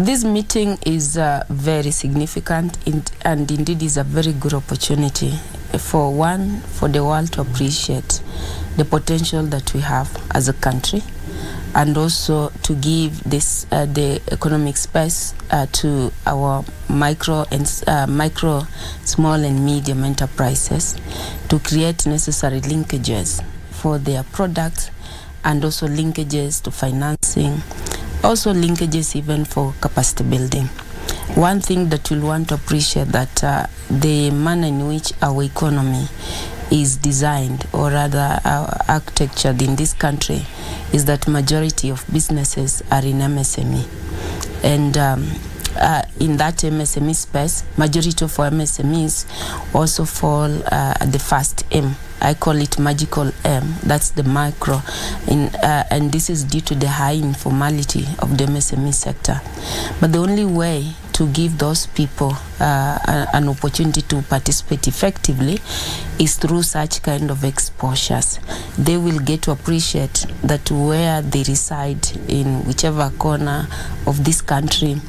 This meeting is very significant and indeed is a very good opportunity for the world to appreciate the potential that we have as a country, and also to give this the economic space to our micro, small and medium enterprises to create necessary linkages for their products, and also linkages to financing, also linkages even for capacity building. One thing that we'll want to appreciate that the manner in which our economy is designed, or rather our architecture in this country, is that majority of businesses are in MSME. And in that MSME space, majority of our MSMEs also fall at the first M. I call it magical M. That's the micro, and this is due to the high informality of the MSME sector. But the only way to give those people an opportunity to participate effectively is through such kind of exposures. They will get to appreciate that where they reside, in whichever corner of this country,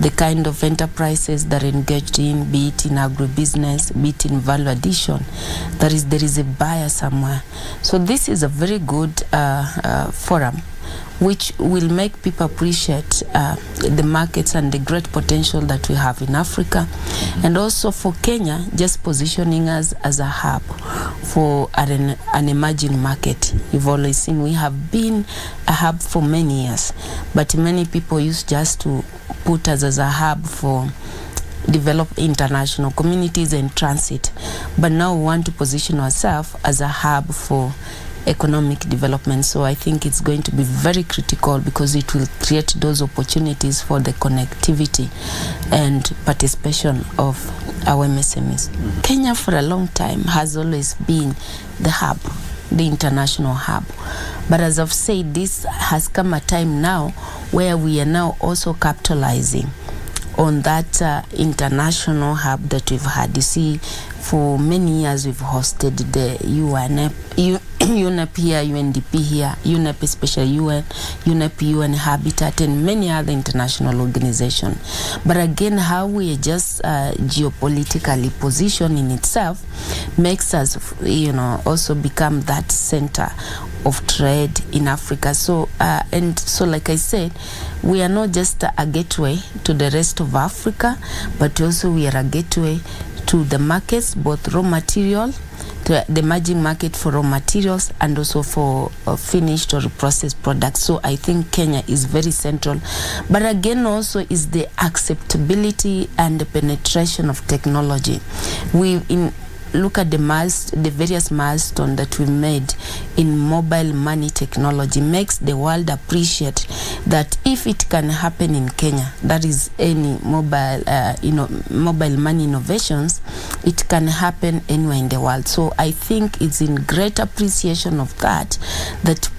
the kind of enterprises that are engaged in, be it in agribusiness, be it in value addition, there is a buyer somewhere. So this is a very good forum which will make people appreciate the markets and the great potential that we have in Africa. And also for Kenya, just positioning us as a hub for an emerging market. You've always seen we have been a hub for many years, but many people used just to put us as a hub for develop international communities and transit. But now we want to position ourselves as a hub for economic development. So I think it's going to be very critical, because it will create those opportunities for the connectivity and participation of our MSMEs. Kenya for a long time has always been the hub, the international hub. But as I've said, this has come a time now where we are now also capitalizing on that international hub that we've had. You see, for many years we've hosted the UNEP here, UNDP here, UNEP especially UN, UNEP, UN Habitat, and many other international organizations. But again, how we are just geopolitically positioned in itself makes us, also become that center of trade in Africa. So like I said, we are not just a gateway to the rest of Africa, but also we are a gateway to the markets, both raw material, to the emerging market for raw materials, and also for finished or processed products. So I think Kenya is very central. But again, also is the acceptability and the penetration of technology. Look at the various milestones that we made in mobile money technology. Makes the world appreciate that if it can happen in Kenya, that is any mobile money innovations, it can happen anywhere in the world. So I think it's in great appreciation of that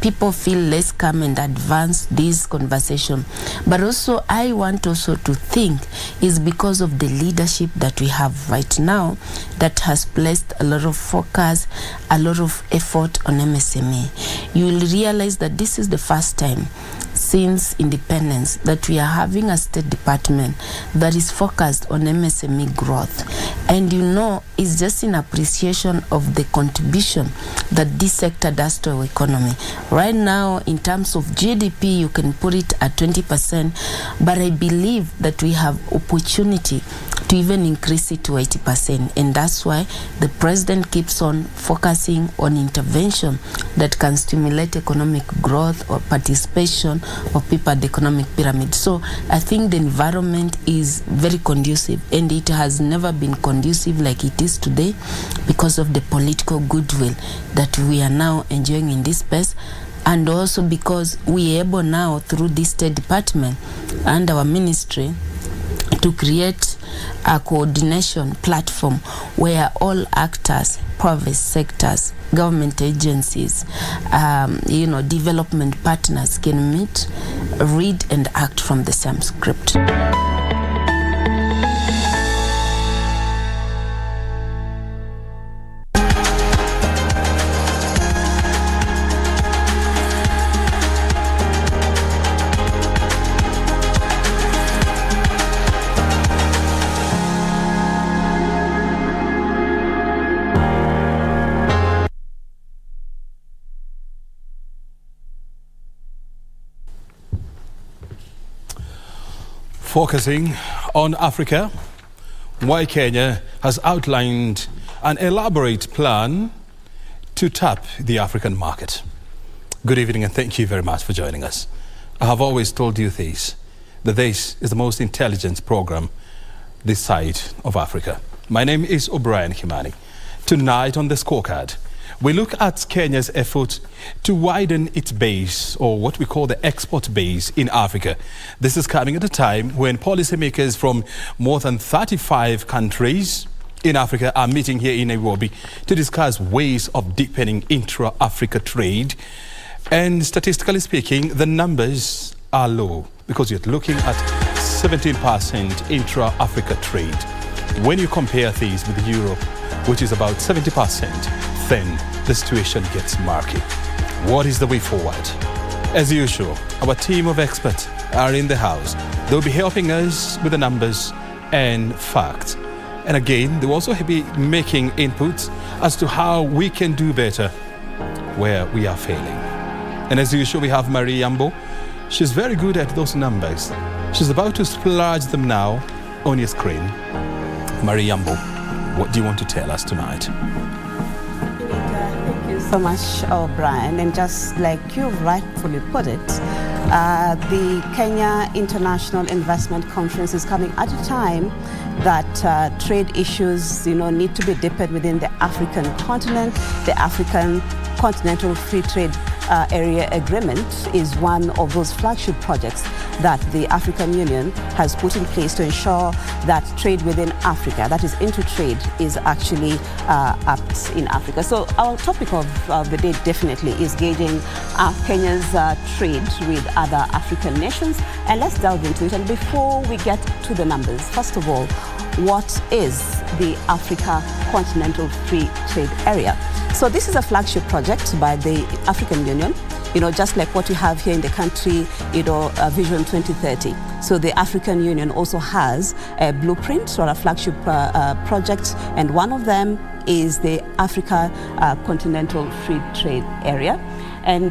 people feel let's come and advance this conversation. But also I want also to think is because of the leadership that we have right now that has placed a lot of focus, a lot of effort on MSME. You will realize that this is the first time since independence that we are having a state department that is focused on MSME growth. And it's just in appreciation of the contribution that this sector does to our economy. Right now, in terms of GDP, you can put it at 20%, but I believe that we have opportunity to even increase it to 80%. And that's why the president keeps on focusing on intervention that can stimulate economic growth or participation of people at the economic pyramid. So I think the environment is very conducive, and it has never been conducive like it is today because of the political goodwill that we are now enjoying in this space. And also because we are able now through this State Department and our ministry to create a coordination platform where all actors, private sectors, government agencies, development partners can meet, read and act from the same script. Focusing on Africa, why Kenya has outlined an elaborate plan to tap the African market. Good evening and thank you very much for joining us. I have always told you this, that this is the most intelligent program this side of Africa. My name is O'Brien Kimani. Tonight on the scorecard, we look at Kenya's effort to widen its base, or what we call the export base in Africa. This is coming at a time when policymakers from more than 35 countries in Africa are meeting here in Nairobi to discuss ways of deepening intra-Africa trade. And statistically speaking, the numbers are low because you're looking at 17% intra-Africa trade. When you compare these with Europe, which is about 70%, then the situation gets murky. What is the way forward? As usual, our team of experts are in the house. They'll be helping us with the numbers and facts. And again, they'll also be making inputs as to how we can do better where we are failing. And as usual, we have Marie Yambo. She's very good at those numbers. She's about to splurge them now on your screen. Marie Yambo, what do you want to tell us tonight? Thank you so much, O'Brien. And just like you rightfully put it, the Kenya International Investment Conference is coming at a time that trade issues, need to be deepened within the African continent. The African Continental Free Trade Area Agreement is one of those flagship projects that the African Union has put in place to ensure that trade within Africa, that is inter-trade, is actually upped in Africa. So our topic of the day definitely is gauging Kenya's trade with other African nations. And let's delve into it. And before we get to the numbers, first of all, what is the Africa Continental Free Trade Area? So this is a flagship project by the African Union, just like what we have here in the country, Vision 2030. So the African Union also has a blueprint or a flagship project, and one of them is the Africa Continental Free Trade Area. And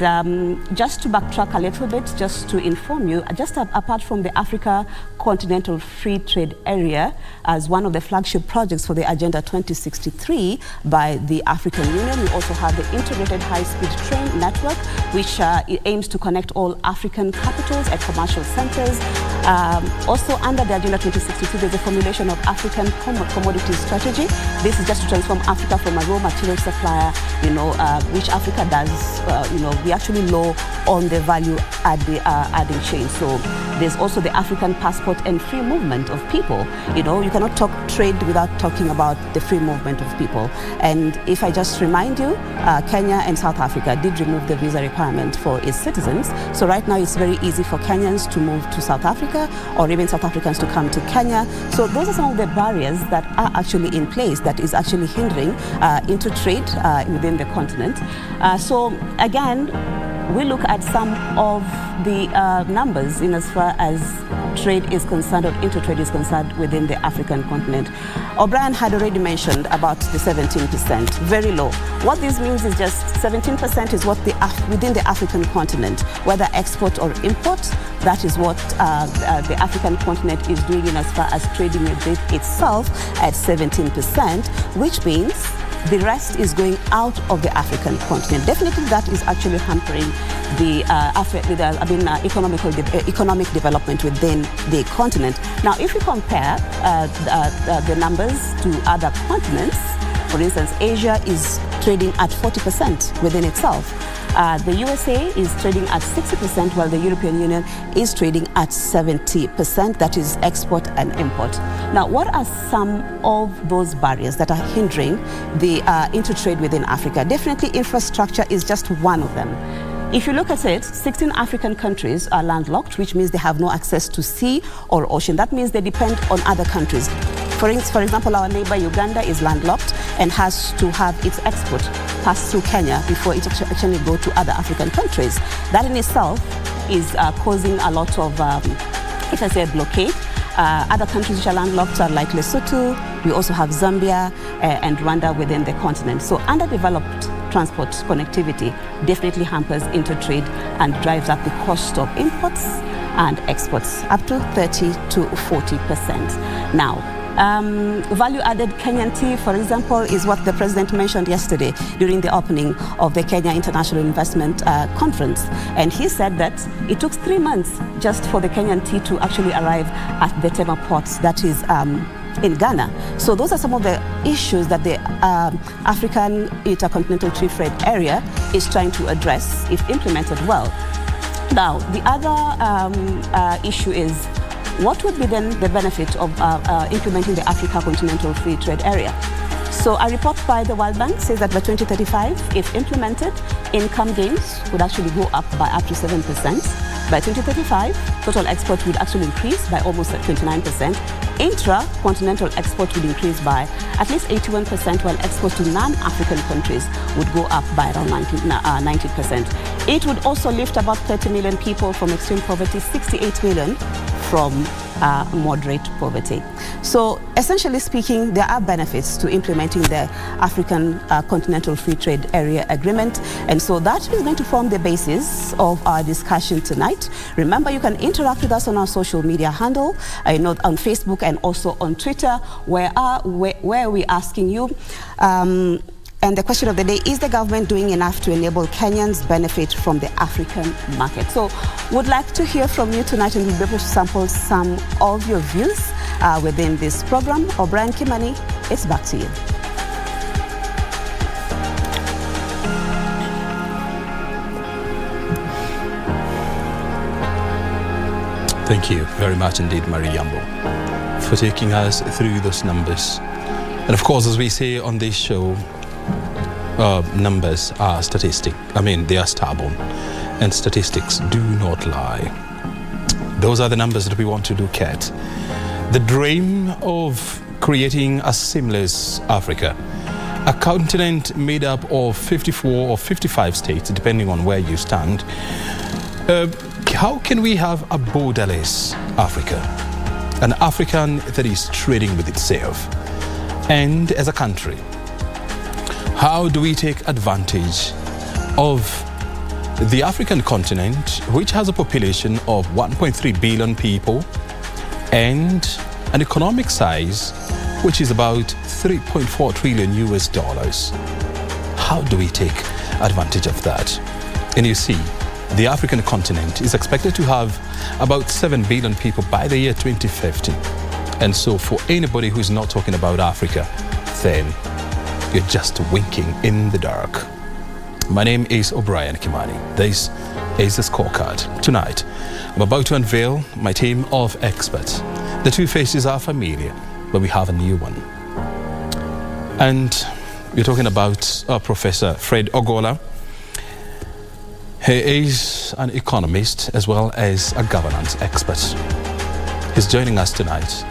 just to backtrack a little bit, just to inform you, just apart from the Africa Continental Free Trade Area as one of the flagship projects for the Agenda 2063 by the African Union, we also have the Integrated High-Speed Train Network, which aims to connect all African capitals and commercial centers. Also under the Agenda 2063, there's a formulation of African commodity strategy. This is just to transform Africa from a raw material supplier, which Africa does, we actually low on the value adding chain. So there's also the African passport and free movement of people. You cannot talk trade without talking about the free movement of people. And if I just remind you, Kenya and South Africa did remove the visa requirement for its citizens. So right now it's very easy for Kenyans to move to South Africa or even South Africans to come to Kenya. So those are some of the barriers that are actually in place that is actually hindering inter-trade within the continent. So again, we look at some of the numbers in as far as trade is concerned or inter-trade is concerned within the African continent. O'Brien had already mentioned about the 17%, very low. What this means is just 17% is what within the African continent, whether export or import, that is what the African continent is doing in as far as trading with it itself at 17%, which means the rest is going out of the African continent. Definitely that is actually hampering the economic development within the continent. Now, if you compare the numbers to other continents, for instance, Asia is trading at 40% within itself. The USA is trading at 60%, while the European Union is trading at 70%, that is export and import. Now, what are some of those barriers that are hindering the inter-trade within Africa? Definitely infrastructure is just one of them. If you look at it, 16 African countries are landlocked, which means they have no access to sea or ocean. That means they depend on other countries. For example, our neighbor Uganda is landlocked and has to have its export pass through Kenya before it actually go to other African countries. That in itself is causing a lot of, if I say blockade. Other countries which are landlocked are like Lesotho. We also have Zambia and Rwanda within the continent. So underdeveloped transport connectivity definitely hampers intertrade and drives up the cost of imports and exports up to 30 to 40%. Now, value-added Kenyan tea, for example, is what the president mentioned yesterday during the opening of the Kenya International Investment Conference. And he said that it took 3 months just for the Kenyan tea to actually arrive at the Tema port, that is in Ghana. So those are some of the issues that the African Intercontinental Free Trade Area is trying to address if implemented well. Now, the other issue is, what would be then the benefit of implementing the Africa Continental Free Trade Area? So a report by the World Bank says that by 2035, if implemented, income gains would actually go up by up to 7%. By 2035, total export would actually increase by almost 29%. Intra-continental export would increase by at least 81%, while export to non-African countries would go up by around 90%. It would also lift about 30 million people from extreme poverty, 68 million from moderate poverty. So essentially speaking, there are benefits to implementing the African Continental Free Trade Area Agreement, and so that is going to form the basis of our discussion tonight. Remember, you can interact with us on our social media handle, on Facebook and also on Twitter, where we're asking you and the question of the day, is the government doing enough to enable Kenyans benefit from the African market? So would like to hear from you tonight, and we'll be able to sample some of your views within this program. O'Brien Kimani, it's back to you. Thank you very much indeed, Marie Yambo, for taking us through those numbers. And of course, as we say on this show, numbers are statistic. I mean, they are stubborn, and statistics do not lie. Those are the numbers that we want to look at. The dream of creating a seamless Africa, a continent made up of 54 or 55 states, depending on where you stand. How can we have a borderless Africa, an African that is trading with itself? And as a country, how do we take advantage of the African continent, which has a population of 1.3 billion people and an economic size which is about 3.4 trillion US dollars? How do we take advantage of that? And you see, the African continent is expected to have about 7 billion people by the year 2050. And so for anybody who's not talking about Africa, then you're just winking in the dark. My name is O'Brien Kimani. This is the scorecard. Tonight, I'm about to unveil my team of experts. The two faces are familiar, but we have a new one. And we're talking about Professor Fred Ogola. He is an economist as well as a governance expert. He's joining us tonight.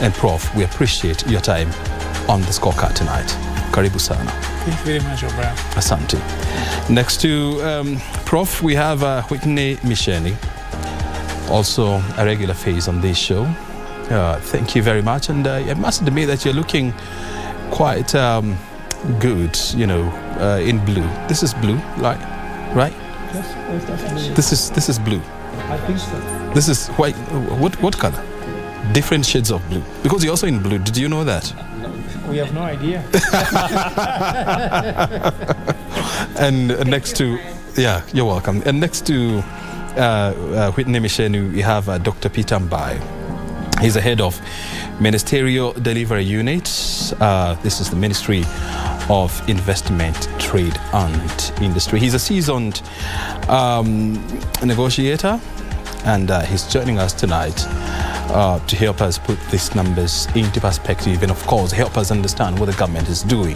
And Prof, we appreciate your time on the scorecard tonight. Karibu sana. Thank you very much, O'Brien. Asante. Next to Prof, we have Whitney Misheni, also a regular face on this show. Thank you very much. And I must admit that you're looking quite good, in blue. This is blue, right? Yes, this is blue. I think so. This is white. What color? Different shades of blue. Because you're also in blue. Did you know that? We have no idea. And next to, you're welcome. And next to Whitney Mishenu, we have Dr. Peter Mbai. He's the head of Ministerial Delivery Unit. This is the Ministry of Investment, Trade and Industry. He's a seasoned negotiator, and he's joining us tonight to help us put these numbers into perspective and, of course, help us understand what the government is doing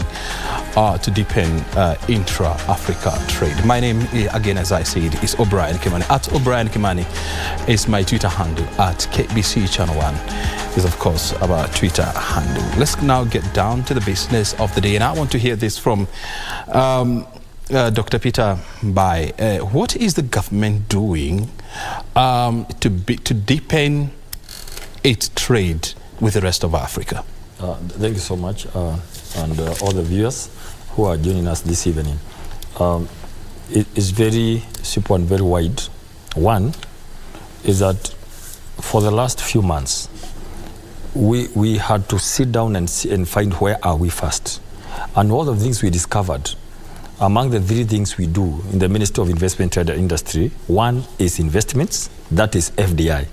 to deepen intra-Africa trade. My name, again, as I said, is O'Brien Kimani. At O'Brien Kimani is my Twitter handle. At KBC Channel 1 is, of course, our Twitter handle. Let's now get down to the business of the day. And I want to hear this from Dr. Peter Mbai. What is the government doing to deepen its trade with the rest of Africa? Thank you so much, and all the viewers who are joining us this evening. It is very simple and very wide. One, is that for the last few months, we had to sit down and find where are we first. And all of the things we discovered, among the 3 things we do in the Ministry of Investment, Trade and Industry, one is investments, that is FDI,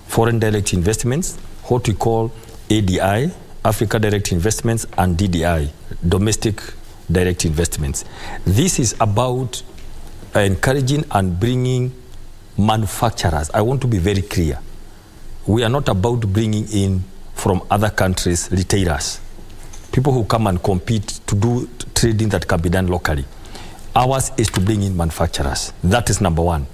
foreign direct investments, what we call ADI, Africa Direct Investments, and DDI, domestic direct investments. This is about encouraging and bringing manufacturers. I want to be very clear. We are not about bringing in from other countries retailers, people who come and compete to do trading that can be done locally. Ours is to bring in manufacturers. That is number one.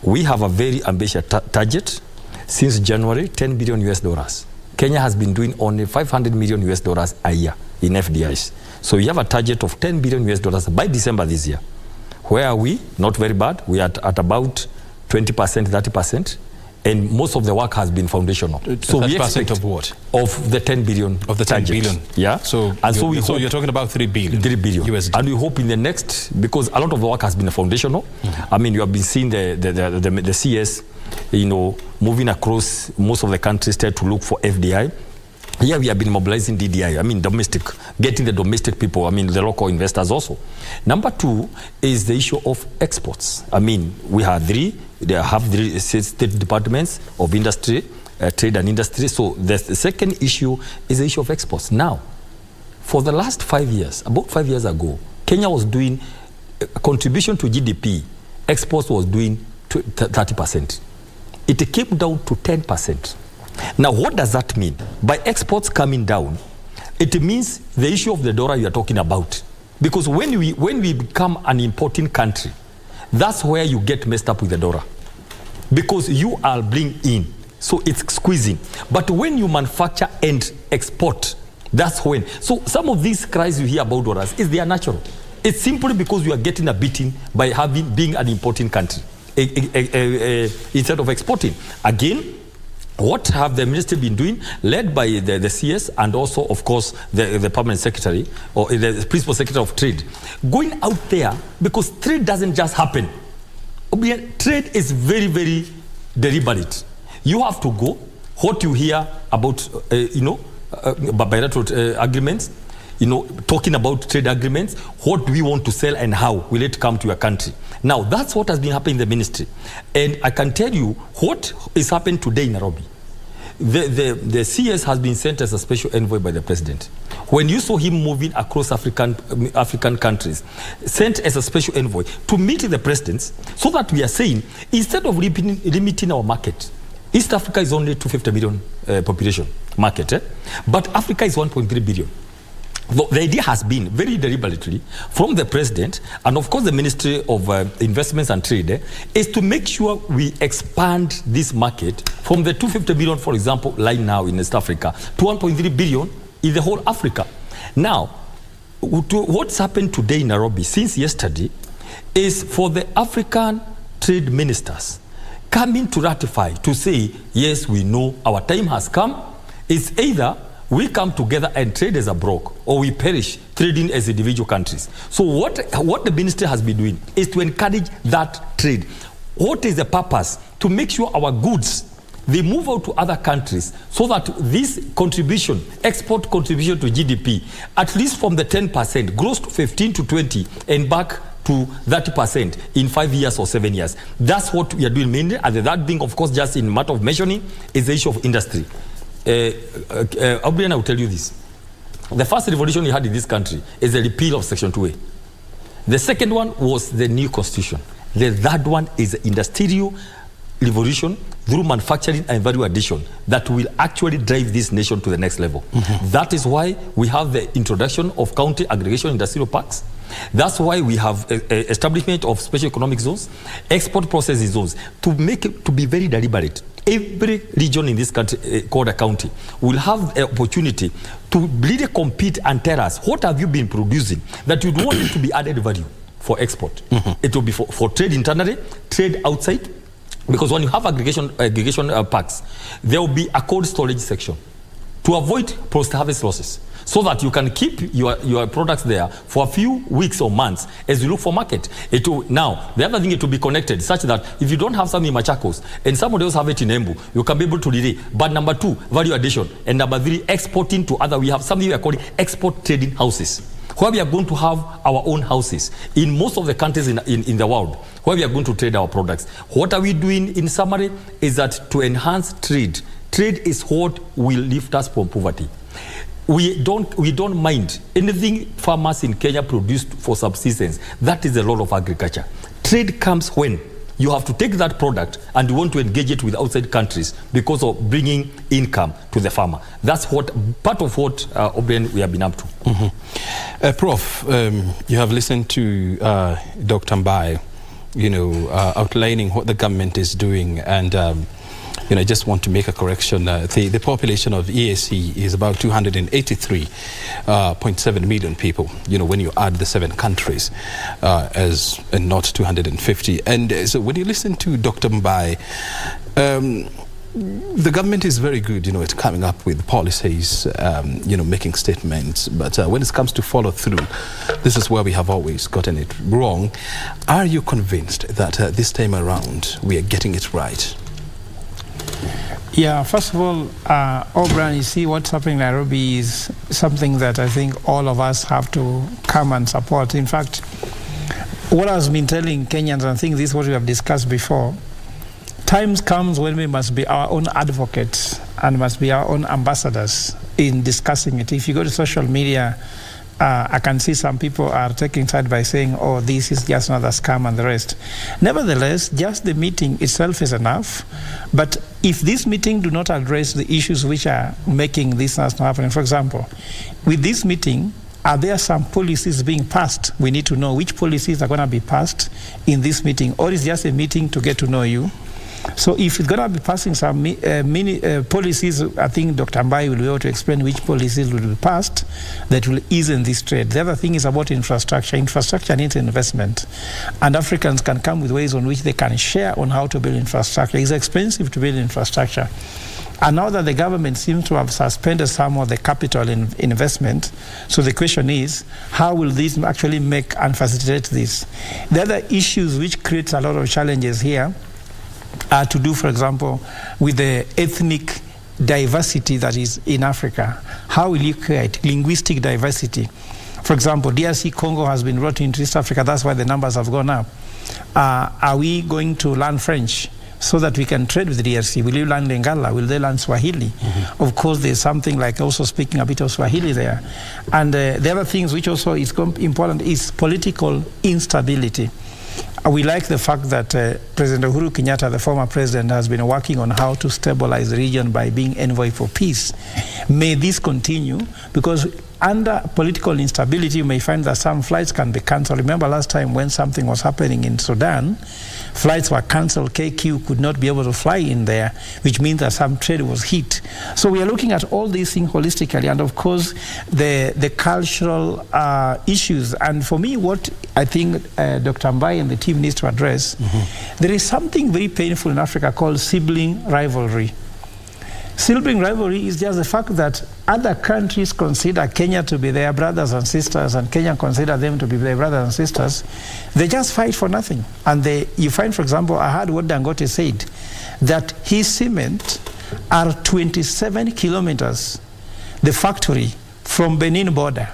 We have a very ambitious target. Since January, $10 billion. Kenya has been doing only $500 million a year in FDIs. So we have a target of $10 billion by December this year. Where are we? Not very bad. We are at about 20%, 30%. And most of the work has been foundational. So we expect of what? Of the 10 billion. Of the 10 target. billion. Yeah. So you're talking about 3 billion. 3 billion. USD. And we hope in the next, because a lot of the work has been foundational. I mean, you have been seeing the CS, moving across most of the countries to look for FDI. Here we have been mobilizing DDI, I mean domestic, getting the domestic people, I mean the local investors also. Number 2 is the issue of exports. I mean, we have 3 state departments of industry, trade and industry. So the second issue is the issue of exports. Now, for the last 5 years, about 5 years ago, Kenya was doing a contribution to GDP, exports was doing 30%. It came down to 10%. Now, what does that mean? By exports coming down, it means the issue of the dollar you are talking about. Because when we become an importing country, that's where you get messed up with the dollar. Because you are bringing in, so it's squeezing. But when you manufacture and export, that's when. So some of these cries you hear about dollars, they are natural. It's simply because you are getting a beating by being an importing country instead of exporting. Again, what have the ministry been doing, led by the CS and also, of course, the permanent secretary or the principal secretary of trade, going out there, because trade doesn't just happen. Trade is very, very deliberate. You have to go. What you hear about, bilateral agreements, talking about trade agreements, what do we want to sell and how will it come to your country? Now, that's what has been happening in the ministry. And I can tell you what is happening today in Nairobi. The CS has been sent as a special envoy by the president. When you saw him moving across African countries, sent as a special envoy to meet the presidents, so that we are saying, instead of limiting our market, East Africa is only 250 million population market, but Africa is 1.3 billion. The idea has been very deliberately from the president and of course the Ministry of Investments and Trade is to make sure we expand this market from the 250 billion, for example, line now in East Africa to 1.3 billion in the whole Africa. Now, what's happened today in Nairobi since yesterday is for the African trade ministers coming to ratify, to say, yes, we know our time has come. It's either we come together and trade as a bloc, or we perish trading as individual countries. So what the ministry has been doing is to encourage that trade. What is the purpose? To make sure our goods, they move out to other countries so that this contribution, export contribution to GDP, at least from the 10%, grows to 15 to 20 and back to 30% in 5 years or 7 years. That's what we are doing mainly. And that being, of course, just in matter of measuring, is the issue of industry. O'Brien, I will tell you this. The first revolution we had in this country is the repeal of Section 2A. The second one was the new constitution. The third one is the industrial revolution through manufacturing and value addition that will actually drive this nation to the next level. That is why we have the introduction of county aggregation industrial parks. That's why we have establishment of special economic zones, export processing zones, to make it to be very deliberate. Every region in this country, called a county, will have an opportunity to really compete and tell us, what have you been producing that you want it to be added value for export? It will be for trade internally, trade outside, because when you have aggregation parks, there will be a cold storage section to avoid post-harvest losses. so that you can keep your products there for a few weeks or months as you look for market. Now, the other thing, it will be connected such that if you don't have something in Machakos and somebody else have it in Embu, you can be able to relay. But number 2, value addition. And number 3, exporting to other. We have something we are calling export trading houses, where we are going to have our own houses in most of the countries in the world, where we are going to trade our products. What are we doing in summary is that to enhance trade. Trade is what will lift us from poverty. We don't mind anything farmers in Kenya produced for subsistence. That is a lot of agriculture. Trade comes when you have to take that product and you want to engage it with outside countries because of bringing income to the farmer. That's part of what we have been up to. Mm-hmm. Prof, you have listened to Dr. Mbai, outlining what the government is doing, and I just want to make a correction. The population of EAC is about 283.7 million people, when you add the 7 countries, and not 250. And so when you listen to Dr. Mbai, the government is very good, at coming up with policies, making statements. But when it comes to follow through, this is where we have always gotten it wrong. Are you convinced that this time around we are getting it right? Yeah, first of all, O'Brien, you see what's happening in Nairobi is something that I think all of us have to come and support. In fact, what I've been telling Kenyans, and I think this is what we have discussed before, times comes when we must be our own advocates and must be our own ambassadors in discussing it. If you go to social media, I can see some people are taking side by saying, oh, this is just another scam and the rest. Nevertheless, just the meeting itself is enough. But if this meeting do not address the issues which are making this not happening, for example, with this meeting, are there some policies being passed? We need to know which policies are going to be passed in this meeting, or is just a meeting to get to know you? So if it's going to be passing some policies, I think Dr. Mbai will be able to explain which policies will be passed that will ease in this trade. The other thing is about infrastructure. Infrastructure needs investment. And Africans can come with ways on which they can share on how to build infrastructure. It's expensive to build infrastructure. And now that the government seems to have suspended some of the capital investment, so the question is, how will this actually make and facilitate this? The other issues which creates a lot of challenges here are to do, for example, with the ethnic diversity that is in Africa. How will you create linguistic diversity? For example, DRC Congo has been brought into East Africa. That's why the numbers have gone up. Are we going to learn French so that we can trade with the DRC? Will you learn Lingala? Will they learn Swahili? Mm-hmm. Of course, there's something like also speaking a bit of Swahili there. And the other things which also is important is political instability. We like the fact that President Uhuru Kenyatta, the former president, has been working on how to stabilize the region by being envoy for peace. May this continue, because under political instability, you may find that some flights can be cancelled. Remember last time when something was happening in Sudan, flights were cancelled, KQ could not be able to fly in there, which means that some trade was hit. So we are looking at all these things holistically, and of course the cultural issues. And for me, what I think Dr. Mbai and the team needs to address, there is something very painful in Africa called sibling rivalry. Sibling rivalry is just the fact that other countries consider Kenya to be their brothers and sisters, and Kenya consider them to be their brothers and sisters. They just fight for nothing. And you find, for example, I heard what Dangote said, that his cement are 27 kilometers, the factory, from Benin border.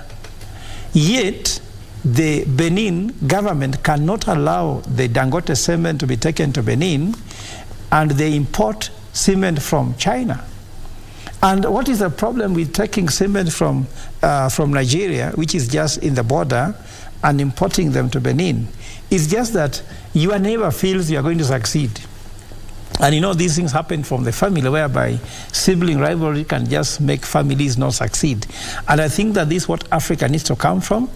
Yet, the Benin government cannot allow the Dangote cement to be taken to Benin, and they import cement from China. And what is the problem with taking cement from Nigeria, which is just in the border, and importing them to Benin? It's just that your neighbor feels you are going to succeed. And these things happen from the family, whereby sibling rivalry can just make families not succeed. And I think that this is what Africa needs to come from.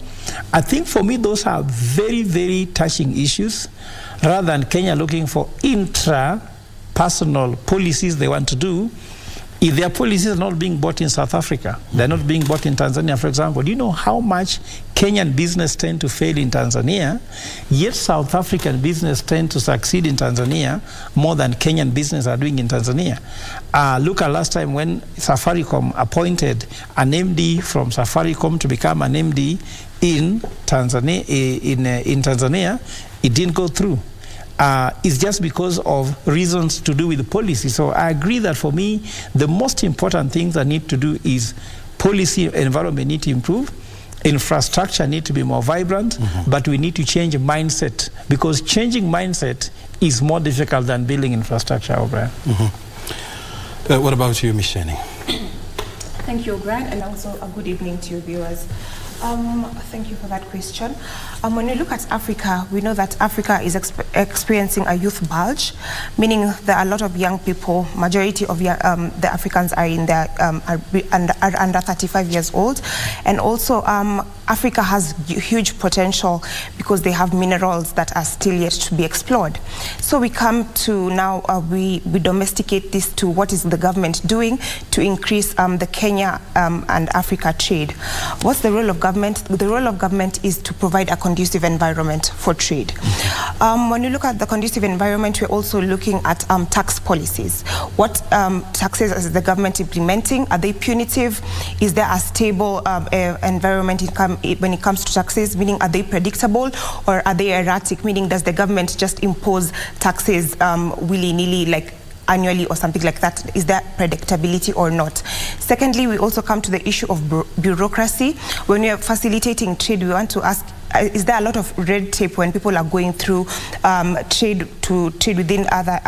I think for me, those are very, very touching issues, rather than Kenya looking for intra-personal policies they want to do. If their policies are not being bought in South Africa, they're not being bought in Tanzania, for example, do you know how much Kenyan business tend to fail in Tanzania, yet South African business tend to succeed in Tanzania more than Kenyan business are doing in Tanzania? Look at last time when Safaricom appointed an MD from Safaricom to become an MD in Tanzania, in Tanzania, it didn't go through. It's just because of reasons to do with the policy. So I agree that for me, the most important things I need to do is policy environment need to improve, infrastructure need to be more vibrant, but we need to change mindset, because changing mindset is more difficult than building infrastructure, O'Brien. What about you, Misheni? Thank you, O'Brien, and also a good evening to your viewers. Thank you for that question. When we look at Africa, we know that Africa is experiencing a youth bulge, meaning there are a lot of young people. Majority of the Africans are in their are under 35 years old, and also Africa has huge potential because they have minerals that are still yet to be explored. So we come to now we domesticate this to what is the government doing to increase the Kenya and Africa trade. What's the role of government? The role of government is to provide a conducive environment for trade. When you look at the conducive environment, we're also looking at tax policies. What taxes is the government implementing? Are they punitive? Is there a stable environment when it comes to taxes? Meaning, are they predictable or are they erratic? Meaning, does the government just impose taxes willy-nilly, like annually or something like that? Is there predictability or not? Secondly, we also come to the issue of bureaucracy. When we are facilitating trade, we want to ask, is there a lot of red tape when people are going through trade within other,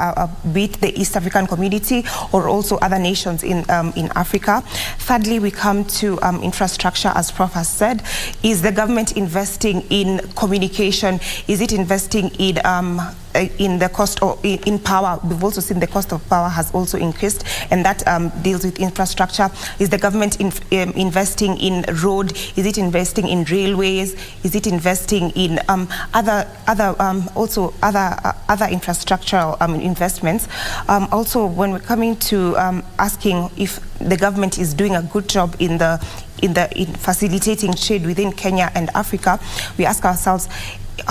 be it the East African community or also other nations in Africa? Thirdly, we come to infrastructure, as Prof has said. Is the government investing in communication? Is it investing in the cost or in power? We've also seen the cost of power has also increased, and that deals with infrastructure. Is the government investing in road? Is it investing in railways? Is it investing in other infrastructural investments? Also, when we're coming to asking if the government is doing a good job in facilitating trade within Kenya and Africa, we ask ourselves,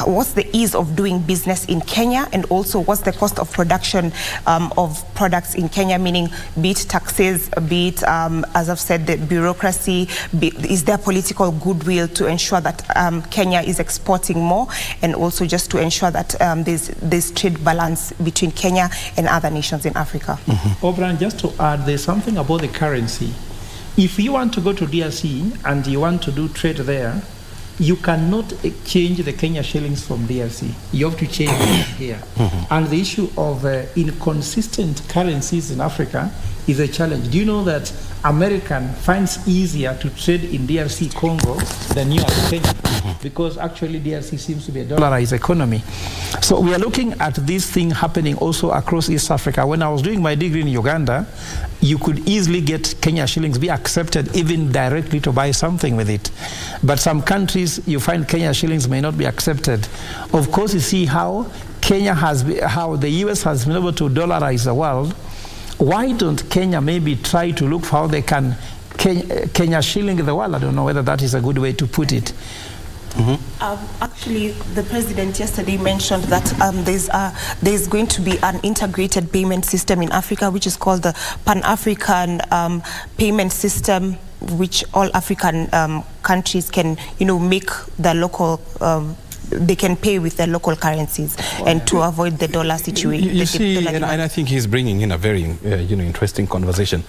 what's the ease of doing business in Kenya, and also what's the cost of production of products in Kenya, meaning be it taxes, be it, as I've said, the bureaucracy, is there political goodwill to ensure that Kenya is exporting more, and also just to ensure that there's trade balance between Kenya and other nations in Africa. O'Brien, just to add, there's something about the currency. If you want to go to DRC and you want to do trade there, you cannot change the Kenya shillings from DRC. You have to change it here. And the issue of inconsistent currencies in Africa is a challenge. Do you know that American finds easier to trade in DRC Congo than you are Kenya? Because actually DRC seems to be a dollarized economy. So we are looking at this thing happening also across East Africa. When I was doing my degree in Uganda, you could easily get Kenya shillings be accepted even directly to buy something with it. But some countries, you find Kenya shillings may not be accepted. Of course, you see how how the US has been able to dollarize the world. Why don't Kenya maybe try to look for how they can Kenya shilling the world? I don't know whether that is a good way to put it. Actually, the president yesterday mentioned that there's going to be an integrated payment system in Africa, which is called the Pan-African Payment System, which all African countries can, make the local. They can pay with their local currencies, and to avoid the dollar situation. You see, and I think he's bringing in a very interesting conversation.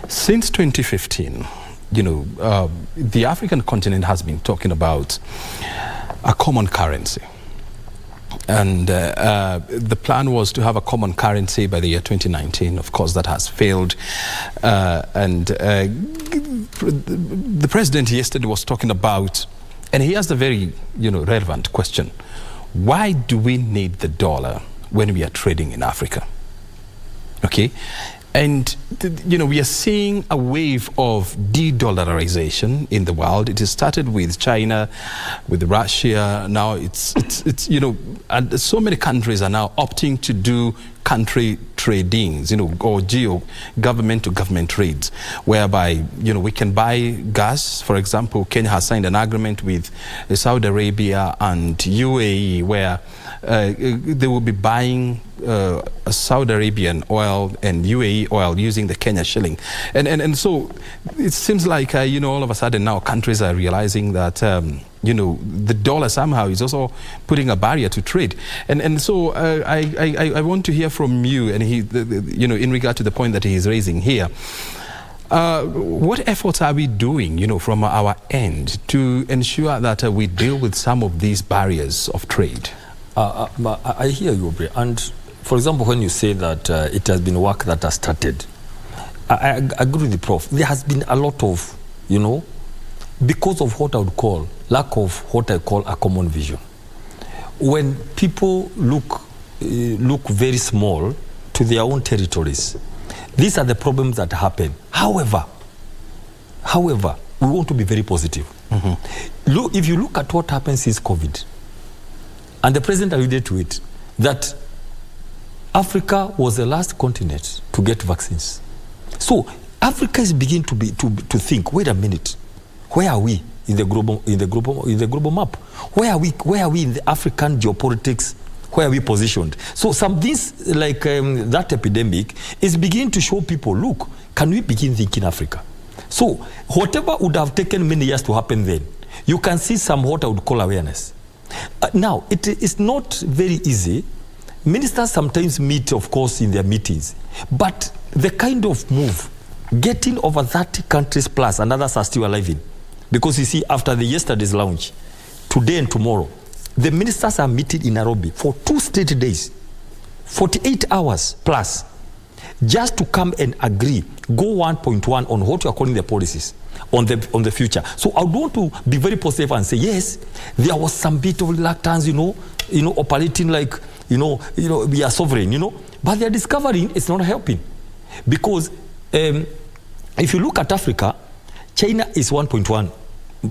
Since 2015. The African continent has been talking about a common currency. And the plan was to have a common currency by the year 2019. Of course, that has failed. The president yesterday was talking about, and he asked a very relevant question. Why do we need the dollar when we are trading in Africa? Okay? And, we are seeing a wave of de-dollarization in the world. It has started with China, with Russia. Now it's and so many countries are now opting to do country tradings, or government-to-government trades, whereby, we can buy gas. For example, Kenya has signed an agreement with Saudi Arabia and UAE, where they will be buying Saudi Arabian oil and UAE oil using the Kenya shilling. And so it seems like, all of a sudden now countries are realizing that, the dollar somehow is also putting a barrier to trade. And so I want to hear from you, and in regard to the point that he is raising here, what efforts are we doing, from our end to ensure that we deal with some of these barriers of trade? I hear you, Aubrey. And for example, when you say that it has been work that has started, I agree with the Prof. There has been a lot of, because of what I would call lack of what I call a common vision. When people look very small to their own territories, these are the problems that happen. However, we want to be very positive. Mm-hmm. If you look at what happened since COVID, and the President alluded to it, that Africa was the last continent to get vaccines. So Africa is beginning to think, wait a minute, where are we in the global map? Where are we in the African geopolitics? Where are we positioned? So some things like that epidemic is beginning to show people, look, can we begin thinking Africa? So whatever would have taken many years to happen then, you can see some what I would call awareness. Now, it is not very easy. Ministers sometimes meet, of course, in their meetings. But the kind of move, getting over 30 countries plus, and others are still alive in. Because you see, after the yesterday's launch, today and tomorrow, the ministers are meeting in Nairobi for 2 straight days, 48 hours plus, just to come and agree, go 1.1 on what you are calling the policies on the future. So I want to be very positive and say, yes, there was some bit of reluctance, operating like, we are sovereign, but they are discovering it's not helping. Because if you look at Africa, China is 1.1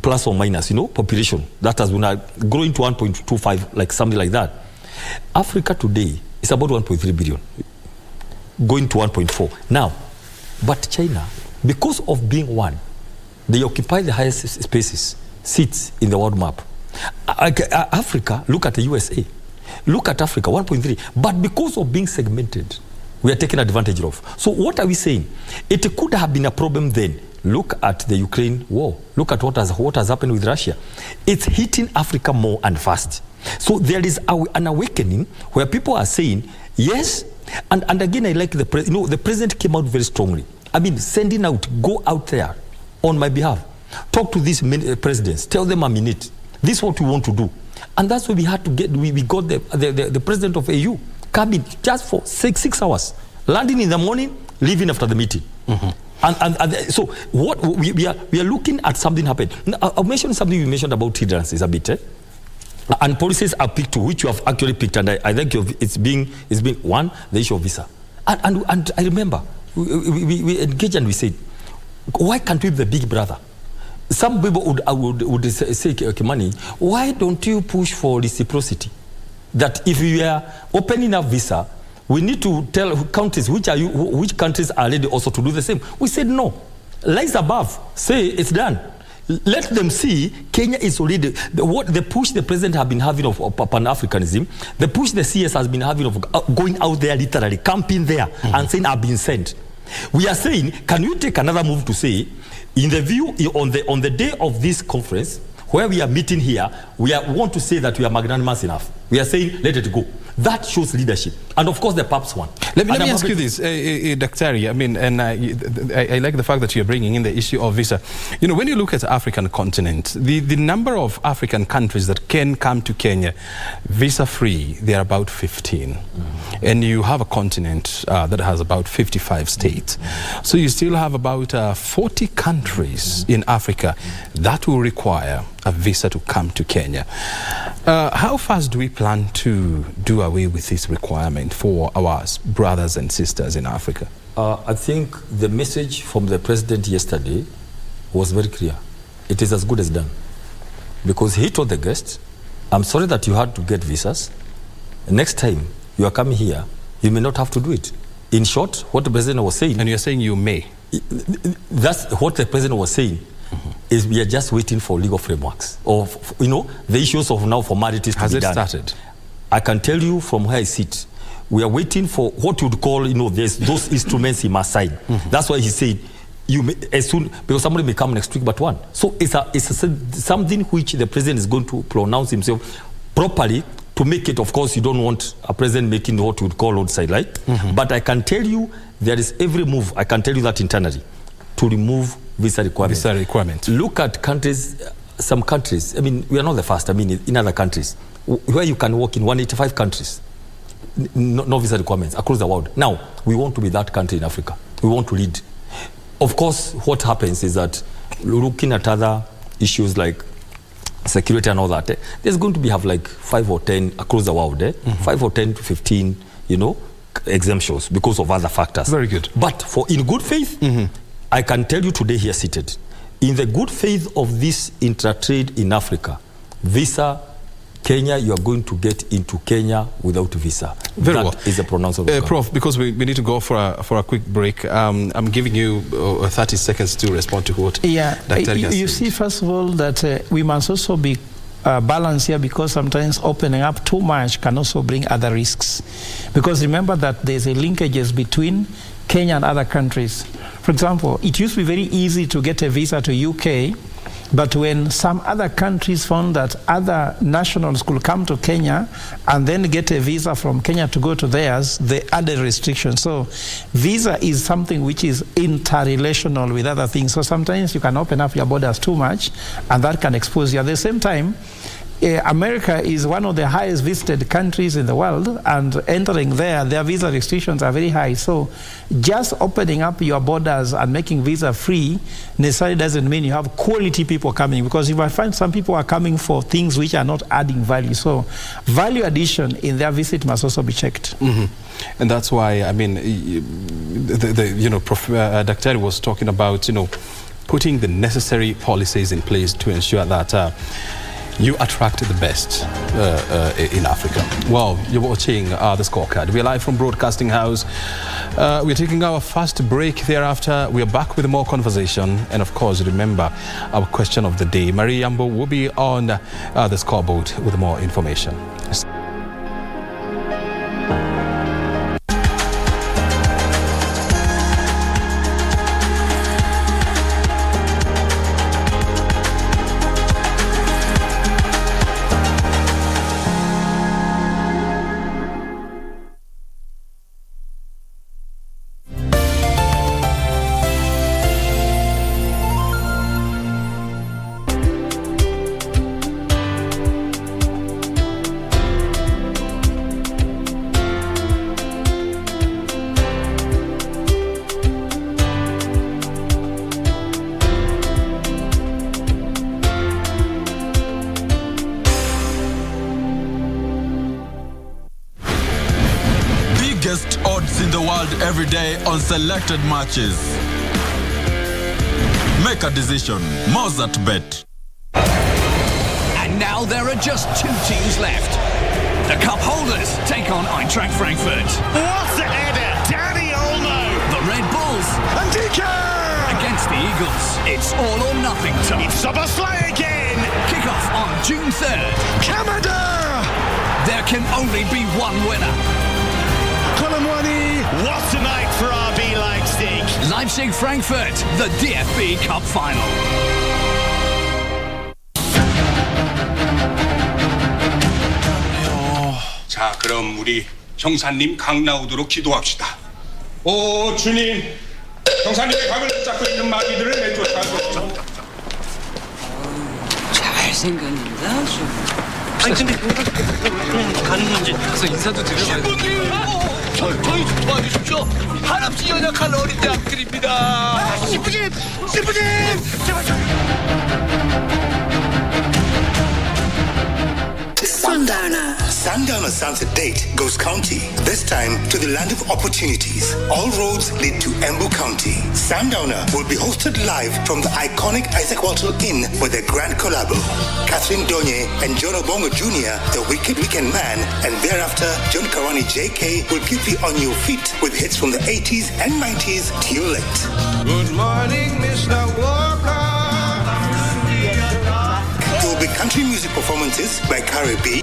plus or minus, population. That has been growing to 1.25, like something like that. Africa today is about 1.3 billion, going to 1.4. Now, but China, because of being one, they occupy the highest seats in the world map. Africa, look at the USA. Look at Africa, 1.3. But because of being segmented, we are taking advantage of. So what are we saying? It could have been a problem then. Look at the Ukraine war. Look at what has happened with Russia. It's hitting Africa more and fast. So there is an awakening where people are saying, yes, and again, I like the president came out very strongly. I mean, sending out, go out there on my behalf. Talk to these presidents. Tell them I'm in it. This is what we want to do. And that's what we had to get. We got the president of AU coming just for 6 hours. Landing in the morning, leaving after the meeting. Mm-hmm. And so what we are looking at something happen. Now, I'll mention something you mentioned about hindrances a bit. And policies are picked to, which you have actually picked. And I think it's been one, the issue of visa. And I remember, we engaged and we said, why can't we be the big brother? Some people would say, Kimani, why don't you push for reciprocity? That if we are opening up visa, we need to tell countries which countries are ready also to do the same. We said no. Lies above. Say it's done. Let them see Kenya is already the push the president has been having of Pan-Africanism, the push the CS has been having of going out there literally, camping there and saying I've been sent. We are saying, can you take another move to say, in the view on the day of this conference, where we are meeting here, we want to say that we are magnanimous enough. We are saying, let it go. That shows leadership. And of course, the PAPS one. Let me ask you this, Dr. I mean, and I like the fact that you're bringing in the issue of visa. When you look at the African continent, the number of African countries that can come to Kenya visa-free, they're about 15. Mm-hmm. And you have a continent that has about 55 states. Mm-hmm. So you still have about 40 countries in Africa that will require a visa to come to Kenya. How fast do we plan to do away with this requirement for our brothers brothers and sisters in Africa? I think the message from the president yesterday was very clear. It is as good as done. Because he told the guests, I'm sorry that you had to get visas. Next time you are coming here, you may not have to do it. In short, what the president was saying... And you're saying you may? That's what the president was saying, is we are just waiting for legal frameworks. Or, the issues of now formalities to be done. Has it started? I can tell you from where I sit, we are waiting for what you would call, there's those instruments he must sign. That's why he said, you may, as soon, because somebody may come next week but one. So it's something which the president is going to pronounce himself properly to make it. Of course, you don't want a president making what you would call outside, right? But I can tell you, there is every move, I can tell you that internally, to remove visa requirements. Visa requirements. Look at countries, some countries, I mean, we are not the first, I mean, in other countries, where you can work in 185 countries, no visa requirements across the world. Now, we want to be that country in Africa. We want to lead. Of course, what happens is that looking at other issues like security and all that, there's going to be like 5 or 10 across the world, 5 or 10 to 15, exemptions because of other factors. Very good. But in good faith, I can tell you today here seated, in the good faith of this intra-trade in Africa, visa, Kenya, you are going to get into Kenya without visa. Very well. That is a pronouncement. Prof, because we need to go for a quick break, I'm giving you 30 seconds to respond to what Dr. You see, first of all, that we must also be balanced here, because sometimes opening up too much can also bring other risks. Because remember that there's a linkages between Kenya and other countries. For example, it used to be very easy to get a visa to UK, but when some other countries found that other nationals could come to Kenya and then get a visa from Kenya to go to theirs, they added restrictions. So visa is something which is interrelational with other things. So sometimes you can open up your borders too much, and that can expose you. At the same time, America is one of the highest visited countries in the world, and entering there, their visa restrictions are very high. So just opening up your borders and making visa free necessarily doesn't mean you have quality people coming, because you might find some people are coming for things which are not adding value. So value addition in their visit must also be checked. And that's why, I mean, Dr. was talking about, putting the necessary policies in place to ensure that you attract the best in Africa. Well, you're watching The Scorecard. We're live from Broadcasting House. We're taking our first break. Thereafter, we're back with more conversation. And of course, remember our question of the day. Marie Yambo will be on the scoreboard with more information. Odds in the world every day on selected matches. Make a decision. Mozart Bet. And now there are just 2 teams left. The cup holders take on Eintracht Frankfurt. What's the header? Danny Olmo. The Red Bulls. And DK! Against the Eagles. It's all or nothing time. It's Szoboszlai again. Kick-off on June 3rd. Kamada! There can only be one winner. Colomwani. What a night for RB Leipzig. Leipzig-Frankfurt, the DFB Cup final. 자, 그럼 우리 형사님 각 나오도록 기도합시다. 오, 주님, 형사님의 각을 붙잡고 있는 마귀들을 내쫓아서. 잘생겼는데 아주. 아니 근데 그냥 가는 건지 가서 인사도 드려봐야 돼. 저희 좀 도와주십시오. 한없이 연약한 어린 대학들입니다. 시부님! 제발 Sundarna. Sundowner Sunset Date goes county, this time to the land of opportunities. All roads lead to Embu County. Sundowner will be hosted live from the iconic Isaac Walter Inn with their grand collabo. Catherine Donye and John Obongo Jr., the Wicked Weekend Man, and thereafter John Karani JK will keep you on your feet with hits from the 80s and 90s till late. Good morning, Mr. Walker. There will be country music performances by Carrie B,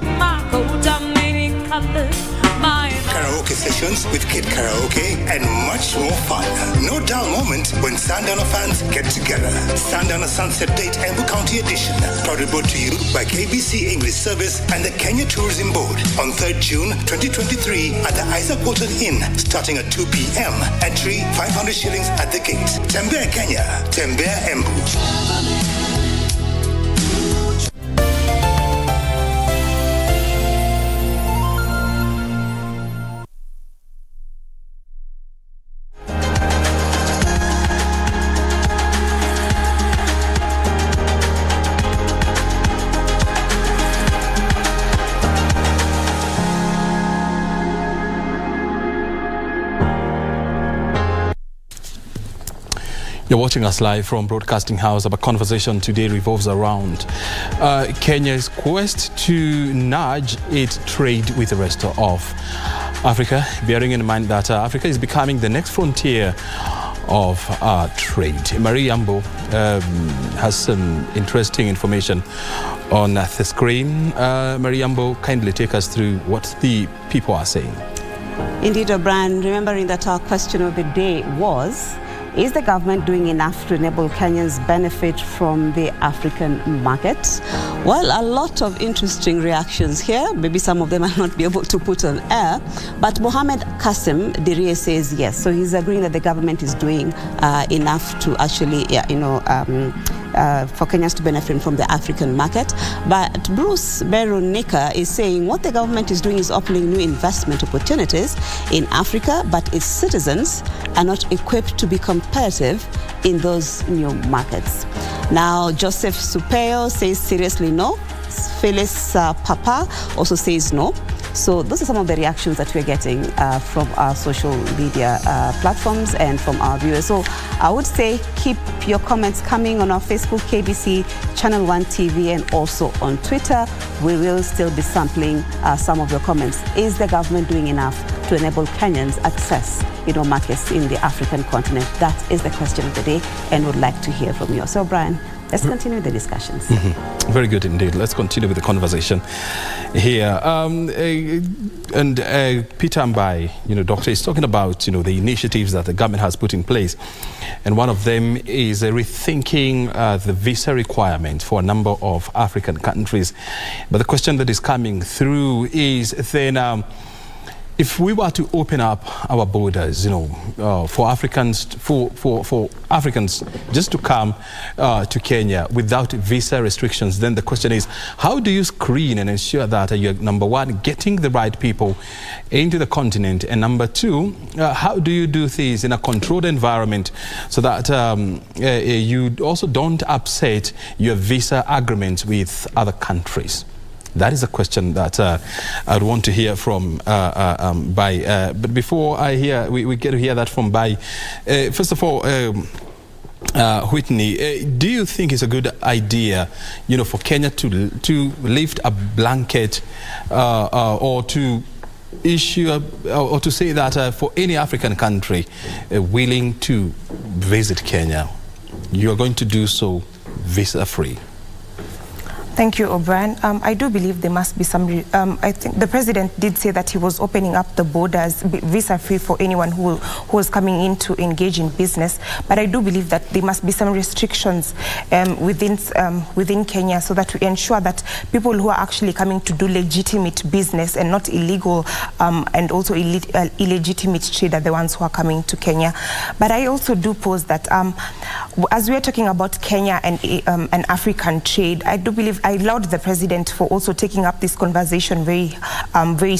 karaoke sessions with Kid Karaoke, and much more fun. No dull moment when Sundowner fans get together. Sundowner Sunset Date Embu County Edition, proudly brought to you by KBC English Service and the Kenya Tourism Board on 3rd June 2023 at the Isaac Walton Inn, starting at 2 p.m. Entry 500 shillings at the gate. Tembea Kenya, Tembea Embu. You're watching us live from Broadcasting House. Our conversation today revolves around Kenya's quest to nudge its trade with the rest of Africa, bearing in mind that Africa is becoming the next frontier of trade. Marie Yambo has some interesting information on the screen. Marie Yambo, kindly take us through what the people are saying. Indeed, O'Brien, remembering that our question of the day was, is the government doing enough to enable Kenyans benefit from the African market? Well, a lot of interesting reactions here. Maybe some of them I'll not be able to put on air. But Mohammed Kasim Dirie says yes. So he's agreeing that the government is doing enough to actually, for Kenyans to benefit from the African market. But Bruce Berunika is saying what the government is doing is opening new investment opportunities in Africa, but its citizens are not equipped to be competitive in those new markets. Now, Joseph Supeo says seriously no. Phyllis Papa also says no. So those are some of the reactions that we're getting from our social media platforms and from our viewers. So I would say keep your comments coming on our Facebook, KBC Channel 1 TV, and also on Twitter. We will still be sampling some of your comments. Is the government doing enough to enable Kenyans access markets in the African continent? That is the question of the day, and would like to hear from you. So Brian, let's continue the discussions. Very good indeed. Let's continue with the conversation here. Peter Mbai, doctor, is talking about, the initiatives that the government has put in place. And one of them is rethinking the visa requirement for a number of African countries. But the question that is coming through is then, if we were to open up our borders, for Africans, for Africans just to come to Kenya without visa restrictions, then the question is, how do you screen and ensure that you're, number one, getting the right people into the continent, and number two, how do you do things in a controlled environment so that you also don't upset your visa agreements with other countries? That is a question that I'd want to hear from Bai. But before we get to hear that from Bai, first of all, Whitney, do you think it's a good idea, for Kenya to lift a blanket or to issue or to say that for any African country willing to visit Kenya, you are going to do so visa-free? Thank you, O'Brien. I do believe there must be some, I think the president did say that he was opening up the borders visa-free for anyone who was coming in to engage in business. But I do believe that there must be some restrictions within Kenya so that we ensure that people who are actually coming to do legitimate business and not illegal and also illegitimate trade are the ones who are coming to Kenya. But I also do pose that as we are talking about Kenya and African trade, I do believe I laud the president for also taking up this conversation in a very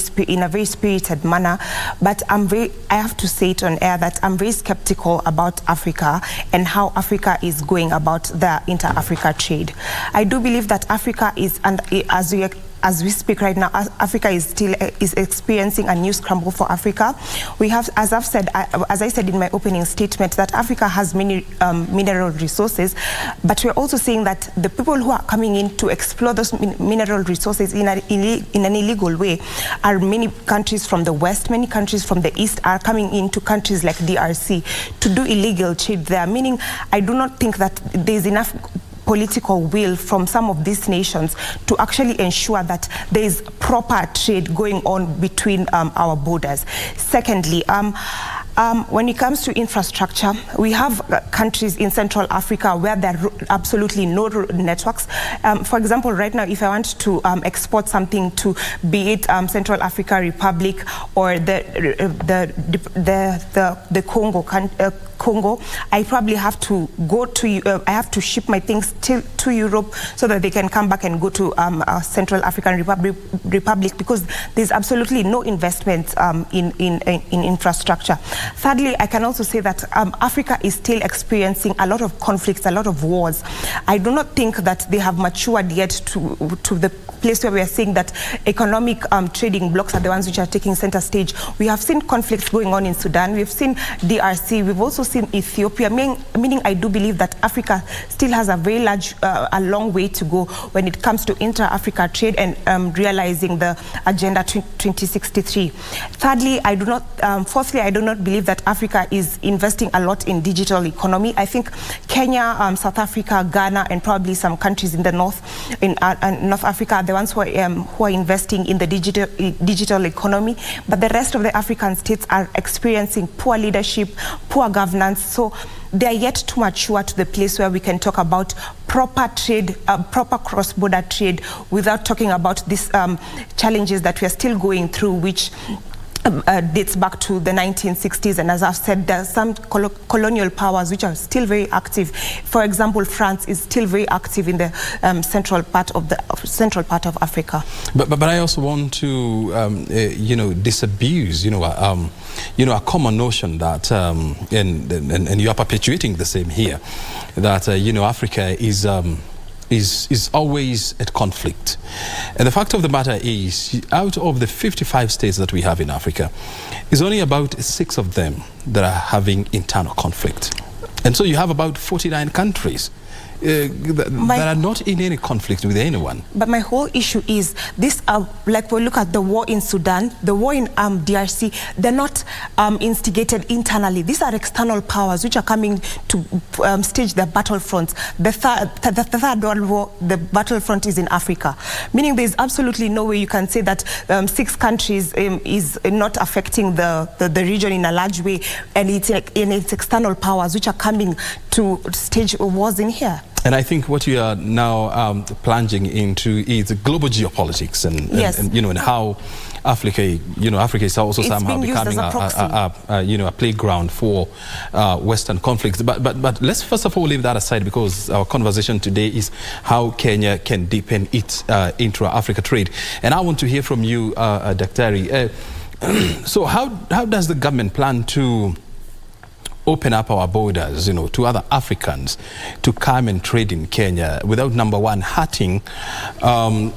spirited manner. But I have to say it on air that I'm very skeptical about Africa and how Africa is going about the inter-Africa trade. I do believe that Africa is, and as we as we speak right now, Africa is still experiencing a new scramble for Africa. We have, as I said in my opening statement, that Africa has many mineral resources, but we're also saying that the people who are coming in to explore those mineral resources in an illegal way are many countries from the West, many countries from the East are coming into countries like DRC to do illegal trade there, meaning I do not think that there's enough political will from some of these nations to actually ensure that there is proper trade going on between our borders. Secondly, when it comes to infrastructure, we have countries in Central Africa where there are absolutely no networks. For example, right now, if I want to export something to, be it Central Africa Republic or the Congo, I probably have to go to, I have to ship my things to Europe so that they can come back and go to Central African Republic because there's absolutely no investment in infrastructure. Thirdly, I can also say that Africa is still experiencing a lot of conflicts, a lot of wars. I do not think that they have matured yet to the place where we are saying that economic trading blocks are the ones which are taking center stage. We have seen conflicts going on in Sudan. We've seen DRC. We've also seen Ethiopia, meaning I do believe that Africa still has a very large, a long way to go when it comes to intra-Africa trade and realizing the Agenda 2063. Thirdly, fourthly, I do not believe that Africa is investing a lot in digital economy. I think Kenya, South Africa, Ghana, and probably some countries in the north, in North Africa, are the ones who are investing in the digital economy. But the rest of the African states are experiencing poor leadership, poor governance. So they are yet to mature to the place where we can talk about proper trade, proper cross-border trade, without talking about these challenges that we are still going through, which dates back to the 1960s, and as I've said, there are some colonial powers which are still very active. For example, France is still very active in the central part of Africa. But I also want to disabuse a common notion that and you are perpetuating the same here, that Africa is always at conflict. And the fact of the matter is, out of the 55 states that we have in Africa, it's only about 6 of them that are having internal conflict. And so you have about 49 countries that are not in any conflict with anyone. But my whole issue is this, like we look at the war in Sudan, the war in DRC, they're not instigated internally. These are external powers which are coming to stage their battlefronts. The third World War, the battlefront is in Africa, meaning there's absolutely no way you can say that 6 countries is not affecting the region in a large way, and it's external powers which are coming to stage wars in here. And I think what you are now plunging into is global geopolitics and how Africa is also somehow becoming a playground for Western conflicts. But let's first of all leave that aside, because our conversation today is how Kenya can deepen its intra-Africa trade. And I want to hear from you, Daktari. So how does the government plan to open up our borders, to other Africans to come and trade in Kenya without, number one, hurting, some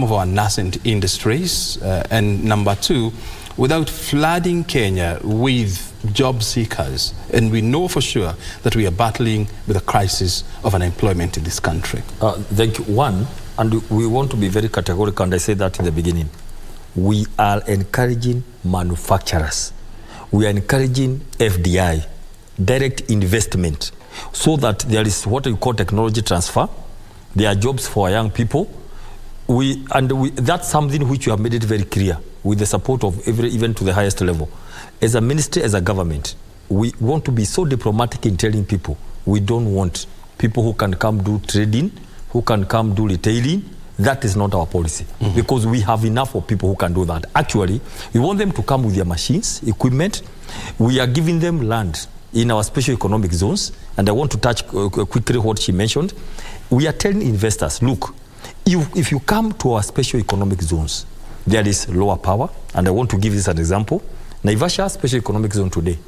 of our nascent industries, and number two, without flooding Kenya with job seekers? And we know for sure that we are battling with a crisis of unemployment in this country. Thank you. One, and we want to be very categorical, and I said that in the beginning, we are encouraging manufacturers. We are encouraging FDI, direct investment, so that there is what we call technology transfer. There are jobs for young people. That's something which we have made it very clear with the support of even to the highest level. As a ministry, as a government, we want to be so diplomatic in telling people we don't want people who can come do trading, who can come do retailing. That is not our policy, because we have enough of people who can do that. Actually, we want them to come with their machines, equipment. We are giving them land in our special economic zones, and I want to touch quickly what she mentioned. We are telling investors, look, if you come to our special economic zones, there is lower power, and I want to give this an example. Naivasha special economic zone today,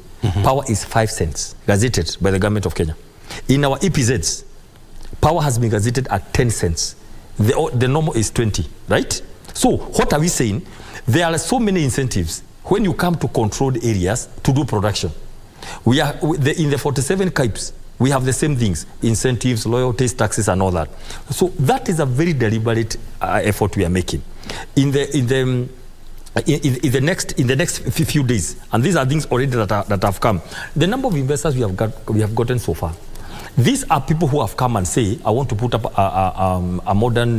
power is 5 cents, gazetted by the government of Kenya. In our EPZs, power has been gazetted at 10 cents. The normal is 20, right? So what are we saying? There are so many incentives when you come to controlled areas to do production. We are in the 47 KIPs. We have the same things: incentives, loyalties, taxes, and all that. So that is a very deliberate effort we are making. In the next few days, and these are things already that have come. The number of investors we have gotten so far. These are people who have come and say, I want to put up a modern,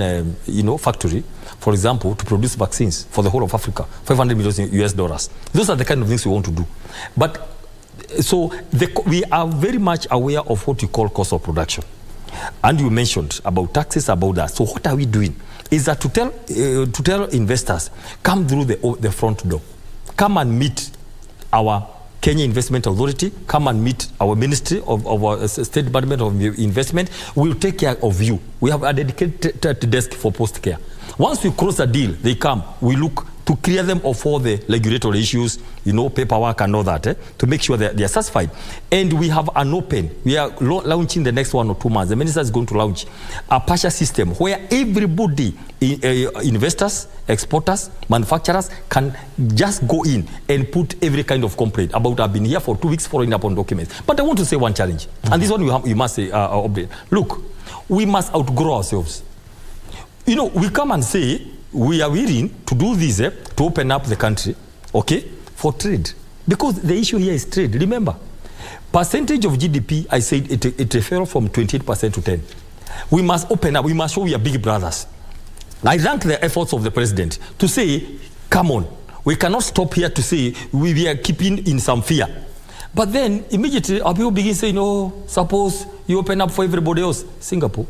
factory, for example, to produce vaccines for the whole of Africa, $500 million US. Those are the kind of things we want to do. But so we are very much aware of what you call cost of production. And you mentioned about taxes, about that. So what are we doing? Is that to tell investors, come through the front door. Come and meet our Kenya Investment Authority, come and meet our Ministry of our State Department of Investment. We'll take care of you. We have a dedicated desk for post-care. Once we close a deal, they come, we look to clear them of all the regulatory issues, paperwork and all that, to make sure that they are satisfied. And we have an open, we are launching the next 1 or 2 months. The minister is going to launch a partial system where everybody, investors, exporters, manufacturers, can just go in and put every kind of complaint about I've been here for 2 weeks following up on documents. But I want to say one challenge, and this one you must say, update. Look, we must outgrow ourselves. We come and say, we are willing to do this to open up the country, for trade. Because the issue here is trade. Remember, percentage of GDP, I said it fell from 28% to 10%. We must open up. We must show we are big brothers. I thank the efforts of the president to say, come on, we cannot stop here to say we are keeping in some fear. But then immediately our people begin saying, suppose you open up for everybody else. Singapore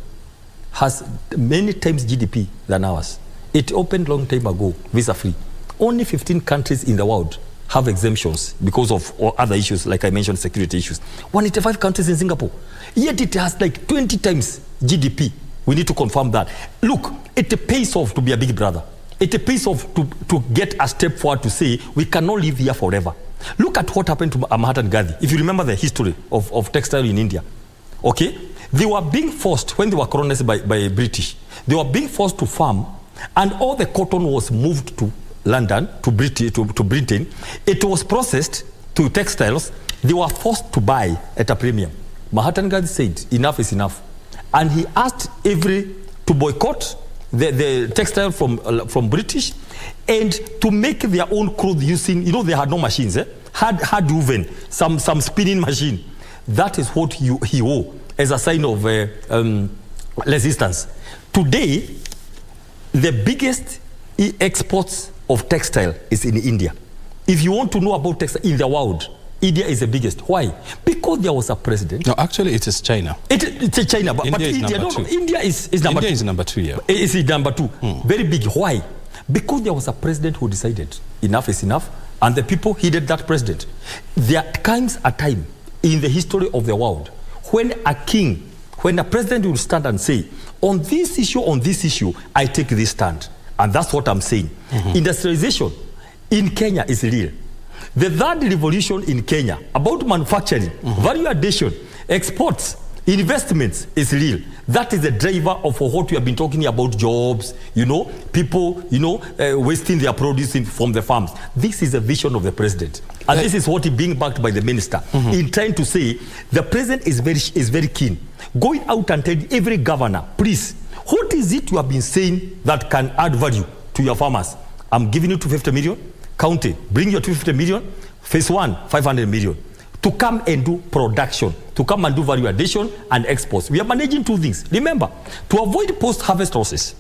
has many times GDP than ours. It opened long time ago, visa-free. Only 15 countries in the world have exemptions because of other issues, like I mentioned, security issues. 185 countries in Singapore. Yet it has like 20 times GDP. We need to confirm that. Look, it pays off to be a big brother. It pays off to get a step forward to say, we cannot live here forever. Look at what happened to Mahatma Gandhi. If you remember the history of textile in India, they were being forced, when they were colonized by British, they were being forced to farm, and all the cotton was moved to London, to Britain. It was processed to textiles. They were forced to buy at a premium. Mahatma Gandhi said, enough is enough. And he asked to boycott the textile from British, and to make their own clothes using, they had no machines, had woven, some spinning machine. That is what he wore as a sign of resistance. Today, the biggest exports of textile is in India. If you want to know about textile in the world, India is the biggest. Why? Because there was a president. No, actually, it is China. It's China, but India is number two. India is number 2, yeah. It's number 2. Very big. Why? Because there was a president who decided enough is enough, and the people heeded that president. There comes a time in the history of the world when a president will stand and say, on this issue, I take this stand. And that's what I'm saying. Industrialization in Kenya is real. The third revolution in Kenya about manufacturing, value addition, exports, investments is real. That is the driver of what we have been talking about, jobs, people, wasting their produce from the farms. This is a vision of the president. And this is what is being backed by the minister in trying to say the president is very keen. Going out and telling every governor, please, what is it you have been saying that can add value to your farmers? I'm giving you 250 million. County, bring your 250 million. Phase 1, 500 million. To come and do production, to come and do value addition and exports. We are managing 2 things. Remember, to avoid post-harvest losses,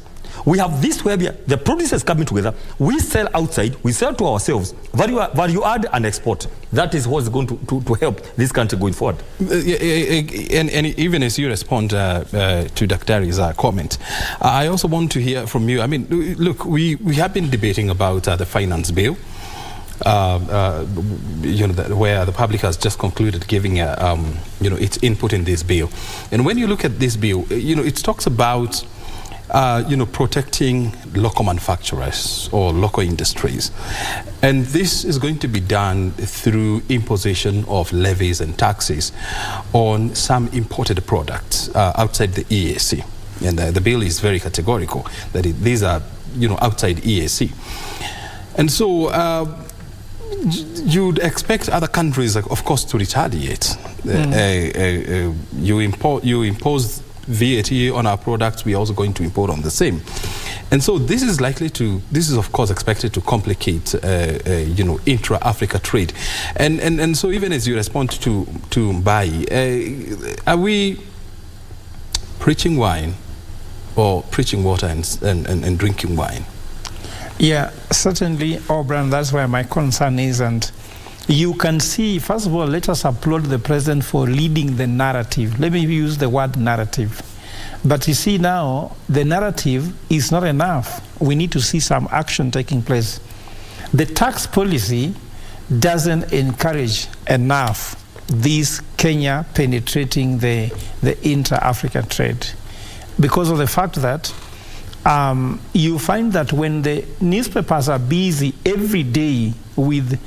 we have this where the producers coming together. We sell outside, we sell to ourselves, value add and export. That is what's going to help this country going forward. And even as you respond to Daktari's comment, I also want to hear from you. I mean, look, we have been debating about the finance bill. Where the public has just concluded giving its input in this bill. And when you look at this bill, it talks about protecting local manufacturers or local industries. And this is going to be done through imposition of levies and taxes on some imported products outside the EAC. And the bill is very categorical that these are, outside EAC. And so you'd expect other countries, of course, to retaliate. You impose VAT on our products, we're also going to import on the same. And so this is of course expected to complicate, intra-Africa trade. And so even as you respond to Mbai, are we preaching wine or preaching water and drinking wine? Yeah, certainly, O'Brien, that's where my concern is. And you can see, first of all, let us applaud the president for leading the narrative. Let me use the word narrative. But you see now, the narrative is not enough. We need to see some action taking place. The tax policy doesn't encourage enough this Kenya penetrating the intra-African trade, because of the fact that you find that when the newspapers are busy every day with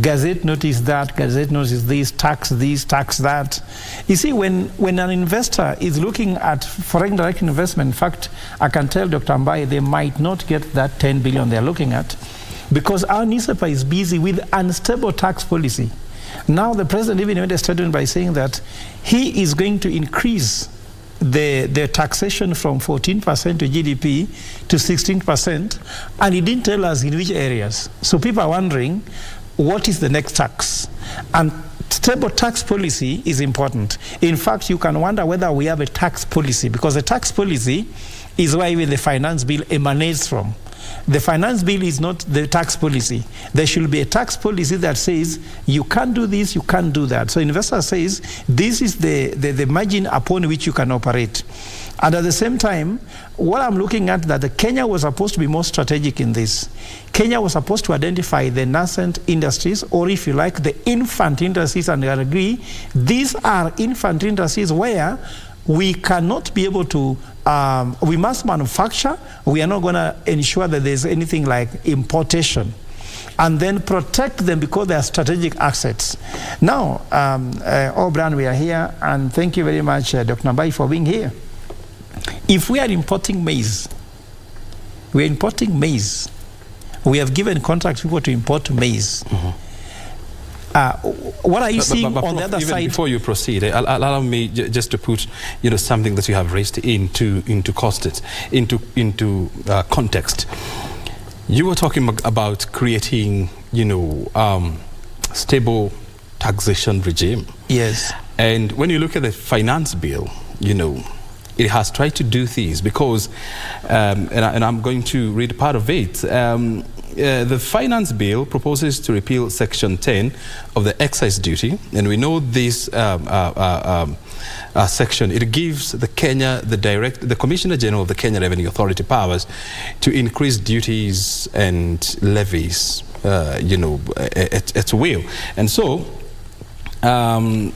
Gazette notice that, Gazette notice this, tax that. You see, when an investor is looking at foreign direct investment, in fact, I can tell Dr. Mbai they might not get that 10 billion they're looking at, because our newspaper is busy with unstable tax policy. Now the president even made a statement by saying that he is going to increase the taxation from 14% to GDP to 16%, and he didn't tell us in which areas. So people are wondering, what is the next tax? And stable tax policy is important. In fact, you can wonder whether we have a tax policy, because the tax policy is where even the finance bill emanates from. The finance bill is not the tax policy. There should be a tax policy that says you can't do this, you can't do that. So investor says this is the margin upon which you can operate. And at the same time, what I'm looking at, that the Kenya was supposed to be more strategic in this. Kenya was supposed to identify the nascent industries, or if you like, the infant industries, and I agree, these are infant industries where we cannot be able to, we must manufacture. We are not going to ensure that there's anything like importation, and then protect them because they are strategic assets. Now, O'Brien, we are here, and thank you very much, Dr. Mbai, for being here. If we are importing maize, we have given contract people to import maize. What are you seeing on the other side? Before you proceed, allow me just to put something that you have raised into context. You were talking about creating stable taxation regime. Yes. And when you look at the finance bill, it has tried to do things because, and I'm going to read part of it. The finance bill proposes to repeal Section 10 of the excise duty, and we know this section. It gives the Commissioner General of the Kenya Revenue Authority powers to increase duties and levies, at will, and so. The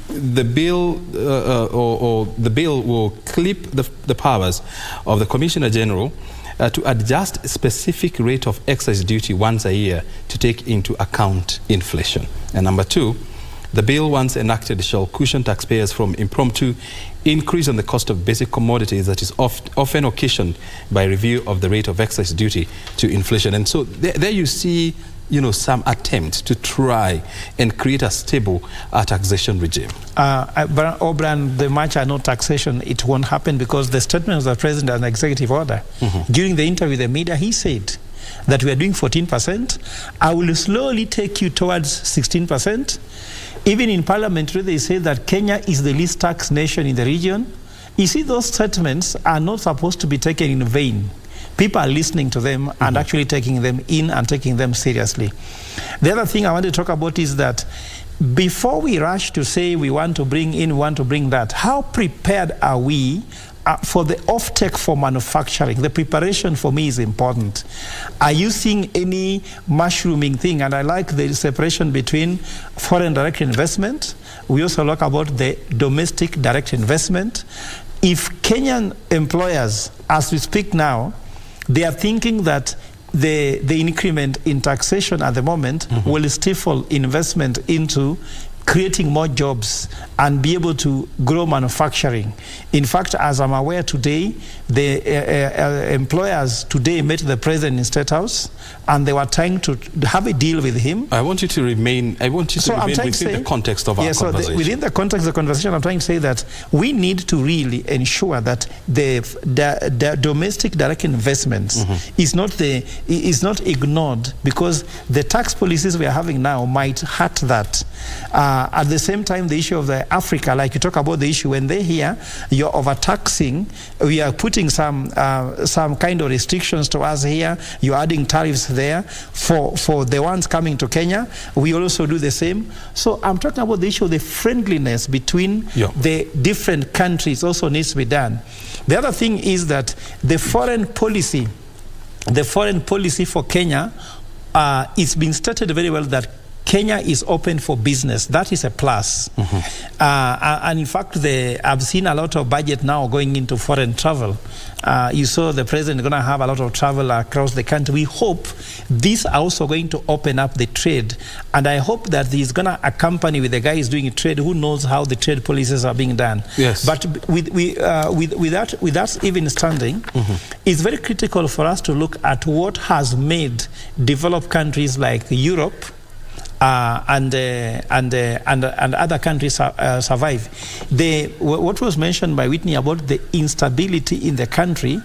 bill will clip the powers of the Commissioner General to adjust a specific rate of excise duty once a year to take into account inflation. And number two, the bill, once enacted, shall cushion taxpayers from impromptu increase on the cost of basic commodities that is often occasioned by review of the rate of excise duty to inflation. And so there you see some attempt to try and create a stable taxation regime. But O'Brien, the much I know taxation, it won't happen because the statement of the president as an executive order. During the interview with the media, he said that we are doing 14%. I will slowly take you towards 16%. Even in parliament, they say that Kenya is the least taxed nation in the region. You see, those statements are not supposed to be taken in vain. People are listening to them and actually taking them in and taking them seriously. The other thing I want to talk about is that before we rush to say we want to bring in, we want to bring that, how prepared are we for the offtake for manufacturing? The preparation for me is important. Are you seeing any mushrooming thing? And I like the separation between foreign direct investment. We also talk about the domestic direct investment. If Kenyan employers, as we speak now, they are thinking that the increment in taxation at the moment will stifle investment into creating more jobs and be able to grow manufacturing. In fact, as I'm aware today, the employers today met the president in State House, and they were trying to have a deal with him. I want you to remain within the context of our conversation. Within the context of the conversation, I'm trying to say that we need to really ensure that the domestic direct investments is not ignored, because the tax policies we are having now might hurt that. At the same time, the issue of the Africa, like you talk about the issue, when they hear you're overtaxing, we are putting some kind of restrictions to us here, you're adding tariffs there for the ones coming to Kenya, we also do the same. So I'm talking about the issue of the friendliness between the different countries also needs to be done. The other thing is that the foreign policy for Kenya, it's been stated very well that Kenya is open for business. That is a plus. And in fact, I've seen a lot of budget now going into foreign travel. You saw the president going to have a lot of travel across the country. We hope these are also going to open up the trade. And I hope that he's going to accompany with the guy who's doing trade who knows how the trade policies are being done. Yes. But with that even standing, it's very critical for us to look at what has made developed countries like Europe and other countries survive. What was mentioned by Whitney about the instability in the country,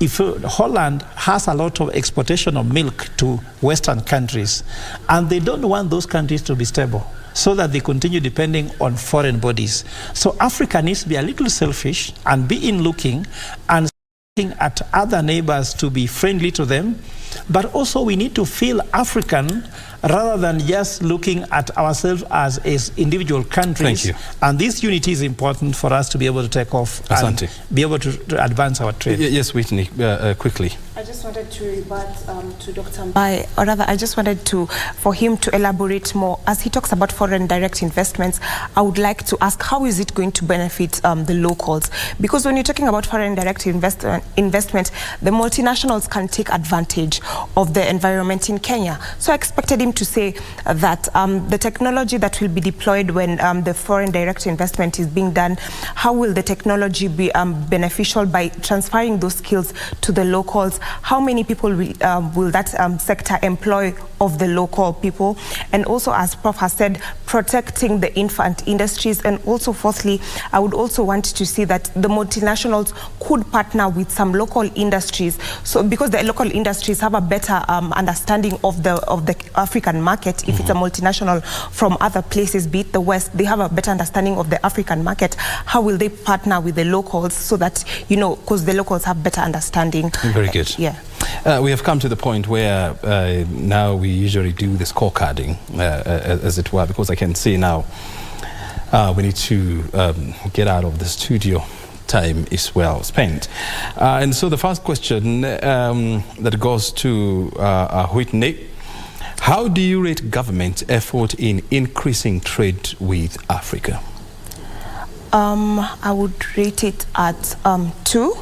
if Holland has a lot of exportation of milk to Western countries, and they don't want those countries to be stable, so that they continue depending on foreign bodies. So Africa needs to be a little selfish and be in looking and looking at other neighbors to be friendly to them, but also we need to feel African rather than just looking at ourselves as individual countries. Thank you. And this unity is important for us to be able to take off and be able to advance our trade. Yes, Whitney, quickly. I just wanted to rebut to Dr. Mbai, or rather I just wanted for him to elaborate more. As he talks about foreign direct investments, I would like to ask, how is it going to benefit the locals? Because when you're talking about foreign direct investment, the multinationals can take advantage of the environment in Kenya. So I expected him to say that the technology that will be deployed when the foreign direct investment is being done, how will the technology be beneficial by transferring those skills to the locals? How many people will that sector employ of the local people? And also, as Prof has said, protecting the infant industries. And also, fourthly, I would also want to see that the multinationals could partner with some local industries. So because the local industries have a better understanding of the African market, if it's a multinational from other places, be it the West, they have a better understanding of the African market. How will they partner with the locals so that, because the locals have better understanding? Very good. Yeah. We have come to the point where now we usually do the scorecarding, as it were, because I can see now we need to get out of the studio. Time is well spent. And so the first question that goes to Whitney: how do you rate government effort in increasing trade with Africa? I would rate it at 2.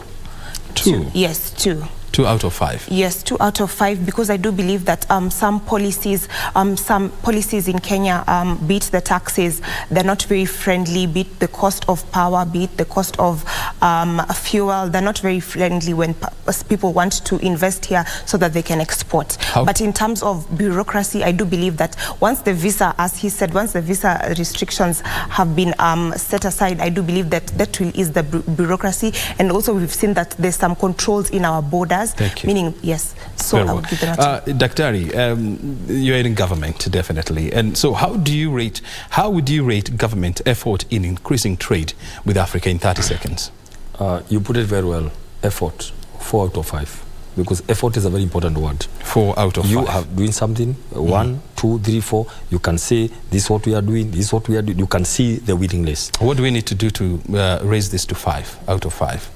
2? Yes, 2. 2 out of 5? Yes, 2 out of 5, because I do believe that some policies in Kenya, be it the taxes, they're not very friendly, be it the cost of power, be it the cost of fuel, they're not very friendly when people want to invest here so that they can export. But in terms of bureaucracy, I do believe that once the visa, as he said, once the visa restrictions have been set aside, I do believe that that will ease the bureaucracy. And also we've seen that there's some controls in our borders. Thank you. Meaning, yes. So I would give the Daktari, you're in government, definitely. And so how would you rate government effort in increasing trade with Africa in 30 seconds? You put it very well. Effort, 4 out of 5. Because effort is a very important word. 4 out of 5. You are doing something, 1, 2, 3, 4. You can say, this is what we are doing, this is what we are doing. You can see the willingness. What do we need to do to raise this to 5 out of 5?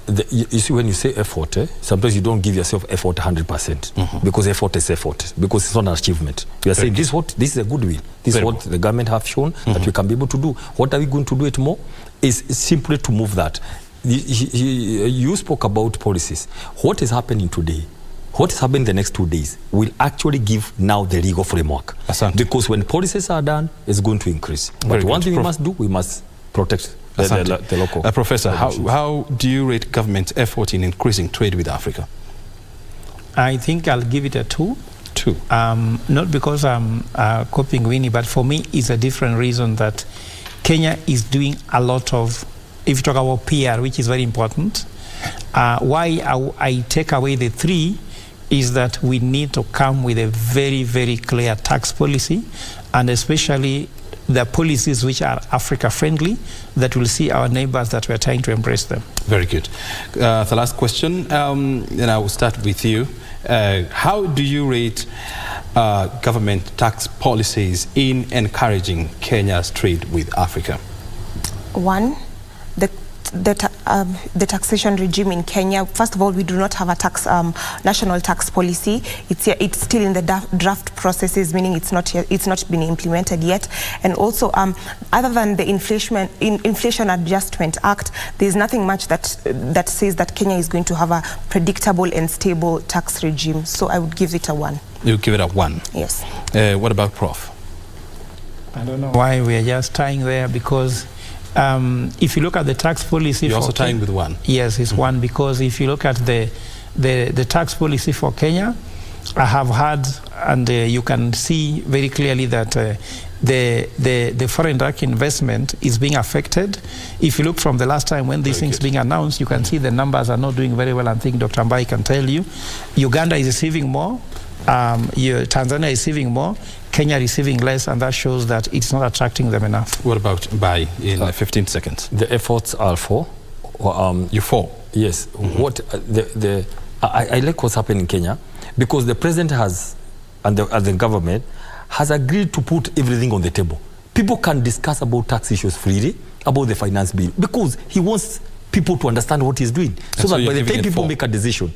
You see, when you say effort, sometimes you don't give yourself effort 100%, because effort is effort, because it's not an achievement. You are saying this is a goodwill. This is what the government have shown that we can be able to do. What are we going to do it more? Is simply to move that. You spoke about policies. What is happening today what is happening the next 2 days will actually give now the legal framework. Asante. Because when policies are done, it's going to increase. But one thing we must do, we must protect the local. Professor, how do you rate government's effort in increasing trade with Africa? I think I'll give it a 2. 2. Not because I'm copying Winnie, but for me, it's a different reason that Kenya is doing a lot of, if you talk about PR, which is very important. Why I take away the 3 is that we need to come with a very, very clear tax policy, and especially the policies which are Africa friendly, that will see our neighbors that we are trying to embrace them. Very good. The last question, and I will start with you. How do you rate government tax policies in encouraging Kenya's trade with Africa? 1, the taxation regime in Kenya. First of all, we do not have a national tax policy. It's still in the draft processes, meaning it's not been implemented yet. And also, other than the Inflation Adjustment Act, there's nothing much that says that Kenya is going to have a predictable and stable tax regime. So I would give it a 1. You give it a 1? Yes. What about Prof? I don't know why we are just tying there, because if you look at the tax policy, you're also tying with 1. Yes, it's 1, because if you look at the tax policy for Kenya, I have heard, and you can see very clearly that the foreign direct investment is being affected. If you look from the last time when these things being announced, you can see the numbers are not doing very well. I think Dr. Mbai can tell you. Uganda is receiving more, Tanzania is receiving more, Kenya receiving less, and that shows that it's not attracting them enough. What about Mbai in 15 seconds? The efforts are 4. You're 4? Yes. I like what's happening in Kenya, because the president has, and the government has agreed to put everything on the table. People can discuss about tax issues freely, about the finance bill, because he wants people to understand what he's doing, so that by the time people make a decision,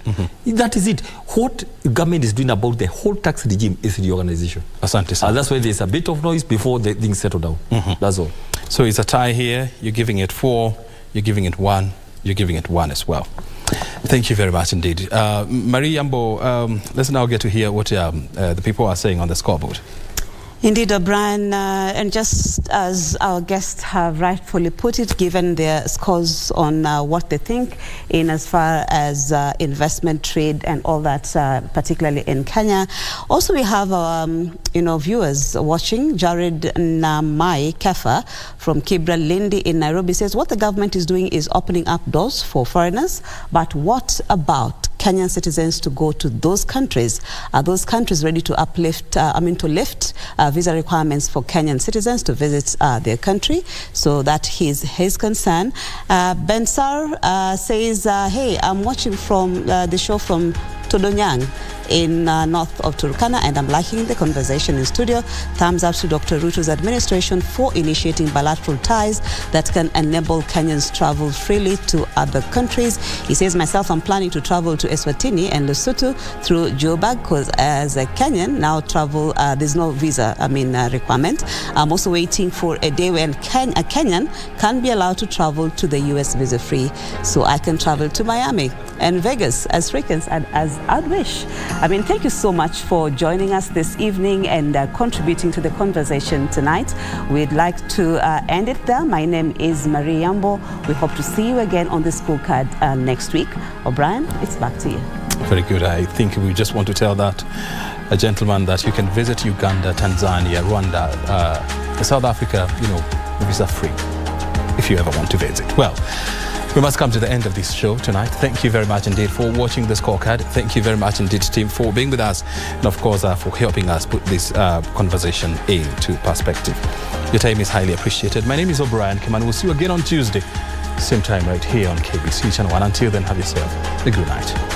that is it. What the government is doing about the whole tax regime is reorganization. Asante. And that's why there's a bit of noise before the things settle down. That's all. So it's a tie here. You're giving it 4, you're giving it 1, you're giving it 1 as well. Thank you very much indeed. Marie Yambo, let's now get to hear what the people are saying on the scoreboard. Indeed, O'Brien, and just as our guests have rightfully put it, given their scores on what they think in as far as investment, trade, and all that, particularly in Kenya. Also, we have viewers watching. Jared Namai Kefa from Kibra Lindi in Nairobi says, what the government is doing is opening up doors for foreigners, but what about Kenyan citizens to go to those countries? Are those countries ready to lift visa requirements for Kenyan citizens to visit their country? So that is his concern. Bensar says, hey, I'm watching from the show from Todonyang in north of Turkana, and I'm liking the conversation in studio. Thumbs up to Dr. Ruto's administration for initiating bilateral ties that can enable Kenyans travel freely to other countries. He says, myself, I'm planning to travel to Eswatini and Lesotho through Joburg, because as a Kenyan now travel, there's no visa requirement. I'm also waiting for a day when a Kenyan can be allowed to travel to the US visa free, so I can travel to Miami and Vegas as frequent as I'd wish. Thank you so much for joining us this evening and contributing to the conversation tonight. We'd like to end it there. My name is Marie Yambo. We hope to see you again on the scorecard next week. O'Brien, it's back to you. Very good. I think we just want to tell that gentleman that you can visit Uganda, Tanzania, Rwanda, South Africa, visa free if you ever want to visit. Well, we must come to the end of this show tonight. Thank you very much indeed for watching the scorecard. Thank you very much indeed, team, for being with us, and of course for helping us put this conversation into perspective. Your time is highly appreciated. My name is O'Brien Kimani. We'll see you again on Tuesday, same time right here on KBC Channel 1. Until then, have yourself a good night.